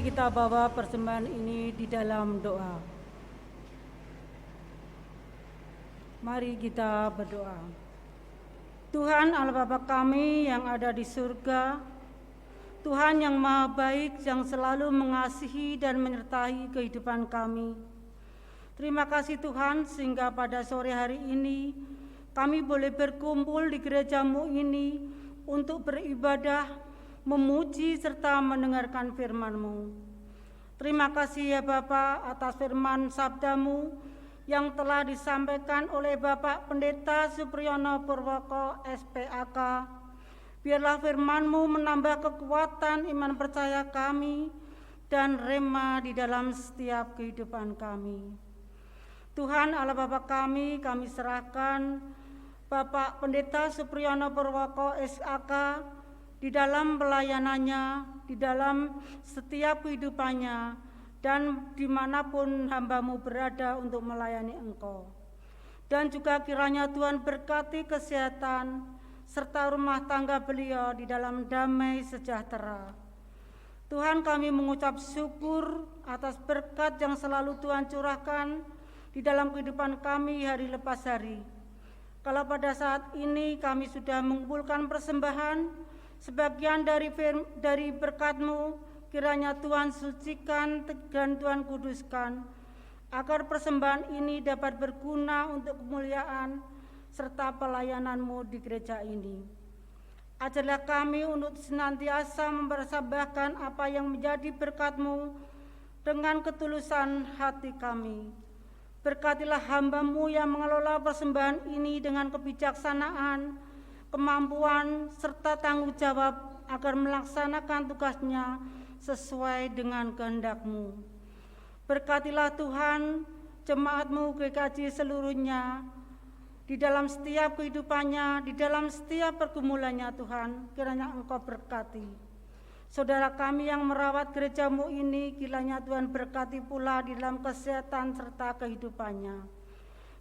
kita bawa persembahan ini di dalam doa. Mari kita berdoa. Tuhan Allah Bapa kami yang ada di surga, Tuhan yang Maha Baik yang selalu mengasihi dan menyertai kehidupan kami. Terima kasih Tuhan sehingga pada sore hari ini kami boleh berkumpul di gereja-Mu ini untuk beribadah, memuji serta mendengarkan firman-Mu. Terima kasih ya Bapa atas firman sabda-Mu yang telah disampaikan oleh Bapak Pendeta Supriyono Purwoko SPAK. Biarlah firman-Mu menambah kekuatan iman percaya kami dan rema di dalam setiap kehidupan kami. Tuhan Allah Bapa kami serahkan Bapak Pendeta Supriyono Purwoko SAK di dalam pelayanannya, di dalam setiap kehidupannya, dan dimanapun hamba-Mu berada untuk melayani Engkau. Dan juga kiranya Tuhan berkati kesehatan serta rumah tangga beliau di dalam damai sejahtera. Tuhan kami mengucap syukur atas berkat yang selalu Tuhan curahkan di dalam kehidupan kami hari lepas hari. Kalau pada saat ini kami sudah mengumpulkan persembahan, sebagian dari berkat-Mu, kiranya Tuhan sucikan dan Tuhan kuduskan, agar persembahan ini dapat berguna untuk kemuliaan serta pelayanan-Mu di gereja ini. Ajarlah kami untuk senantiasa mempersembahkan apa yang menjadi berkat-Mu dengan ketulusan hati kami. Berkatilah hamba-Mu yang mengelola persembahan ini dengan kebijaksanaan, kemampuan, serta tanggung jawab agar melaksanakan tugasnya sesuai dengan kehendak-Mu. Berkatilah Tuhan jemaat-Mu GKJ seluruhnya, di dalam setiap kehidupannya, di dalam setiap pergumulannya Tuhan, kiranya Engkau berkati. Saudara kami yang merawat gereja-Mu ini, kiranya Tuhan berkati pula di dalam kesehatan serta kehidupannya.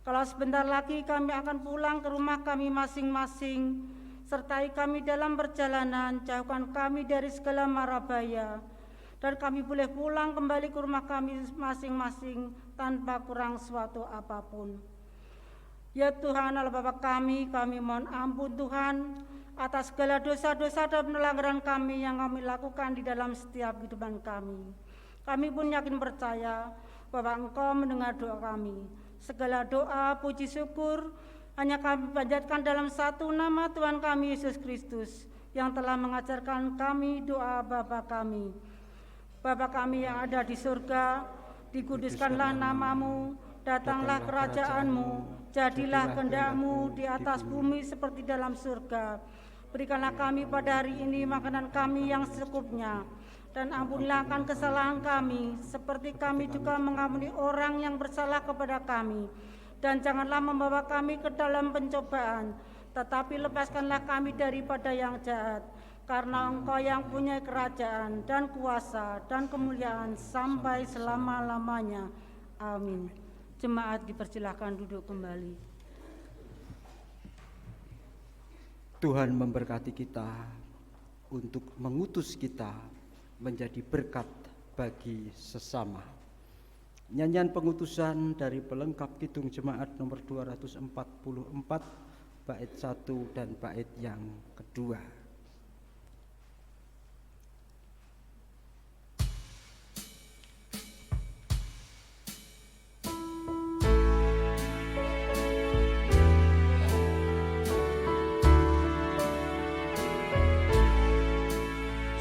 Kalau sebentar lagi kami akan pulang ke rumah kami masing-masing, sertai kami dalam perjalanan, jauhkan kami dari segala mara bahaya, dan kami boleh pulang kembali ke rumah kami masing-masing tanpa kurang suatu apapun. Ya Tuhan Allah Bapa kami mohon ampun Tuhan atas segala dosa-dosa dan pelanggaran kami yang kami lakukan di dalam setiap kehidupan kami. Kami pun yakin percaya bahwa Engkau mendengar doa kami. Segala doa, puji syukur hanya kami panjatkan dalam satu nama Tuhan kami Yesus Kristus yang telah mengajarkan kami doa Bapa kami. Bapa kami yang ada di surga, dikuduskanlah nama-Mu, datanglah kerajaan-Mu, jadilah kehendak-Mu di atas bumi seperti dalam surga. Berikanlah kami pada hari ini makanan kami yang secukupnya, dan ampunilah akan kesalahan kami, seperti kami juga mengampuni orang yang bersalah kepada kami. Dan janganlah membawa kami ke dalam pencobaan, tetapi lepaskanlah kami daripada yang jahat. Karena Engkau yang punya kerajaan dan kuasa dan kemuliaan sampai selama-lamanya. Amin. Jemaat dipersilahkan duduk kembali. Tuhan memberkati kita untuk mengutus kita menjadi berkat bagi sesama. Nyanyian pengutusan dari pelengkap Kidung Jemaat nomor 244 bait 1 dan bait yang kedua.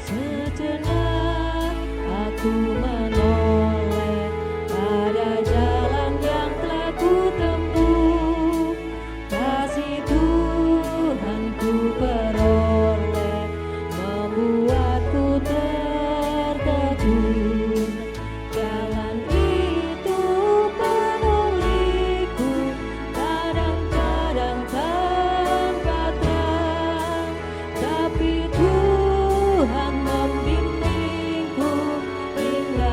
Sejenak aku menoleh pada jalan yang telah ku tempuh. Kasih Tuhan ku peroleh, membuatku tertegun. Jalan itu penuliku, kadang-kadang tanpa terang, tapi Tuhan membimbingku hingga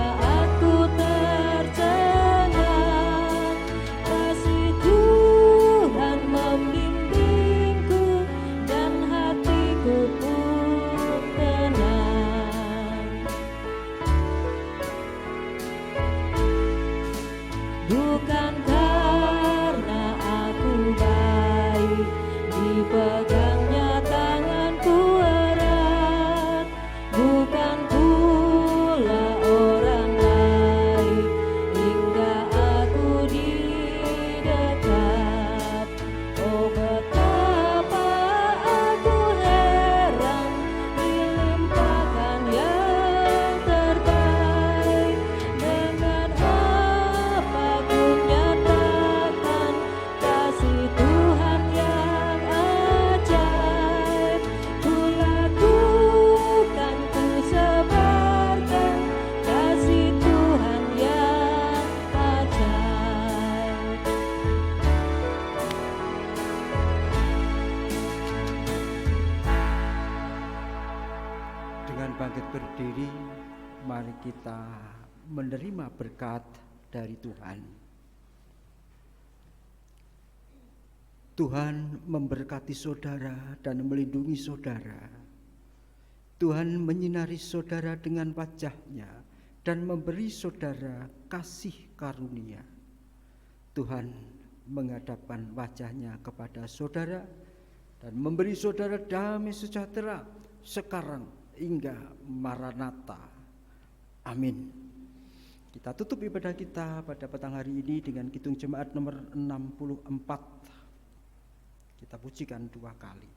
Dengan bangkit berdiri, mari kita menerima berkat dari Tuhan. Tuhan memberkati saudara dan melindungi saudara. Tuhan menyinari saudara dengan wajah-Nya dan memberi saudara kasih karunia. Tuhan menghadapkan wajah-Nya kepada saudara dan memberi saudara damai sejahtera sekarang hingga Maranatha. Amin. Kita tutup ibadah kita pada petang hari ini dengan Kidung Jemaat nomor 64. Kita pujikan 2 kali.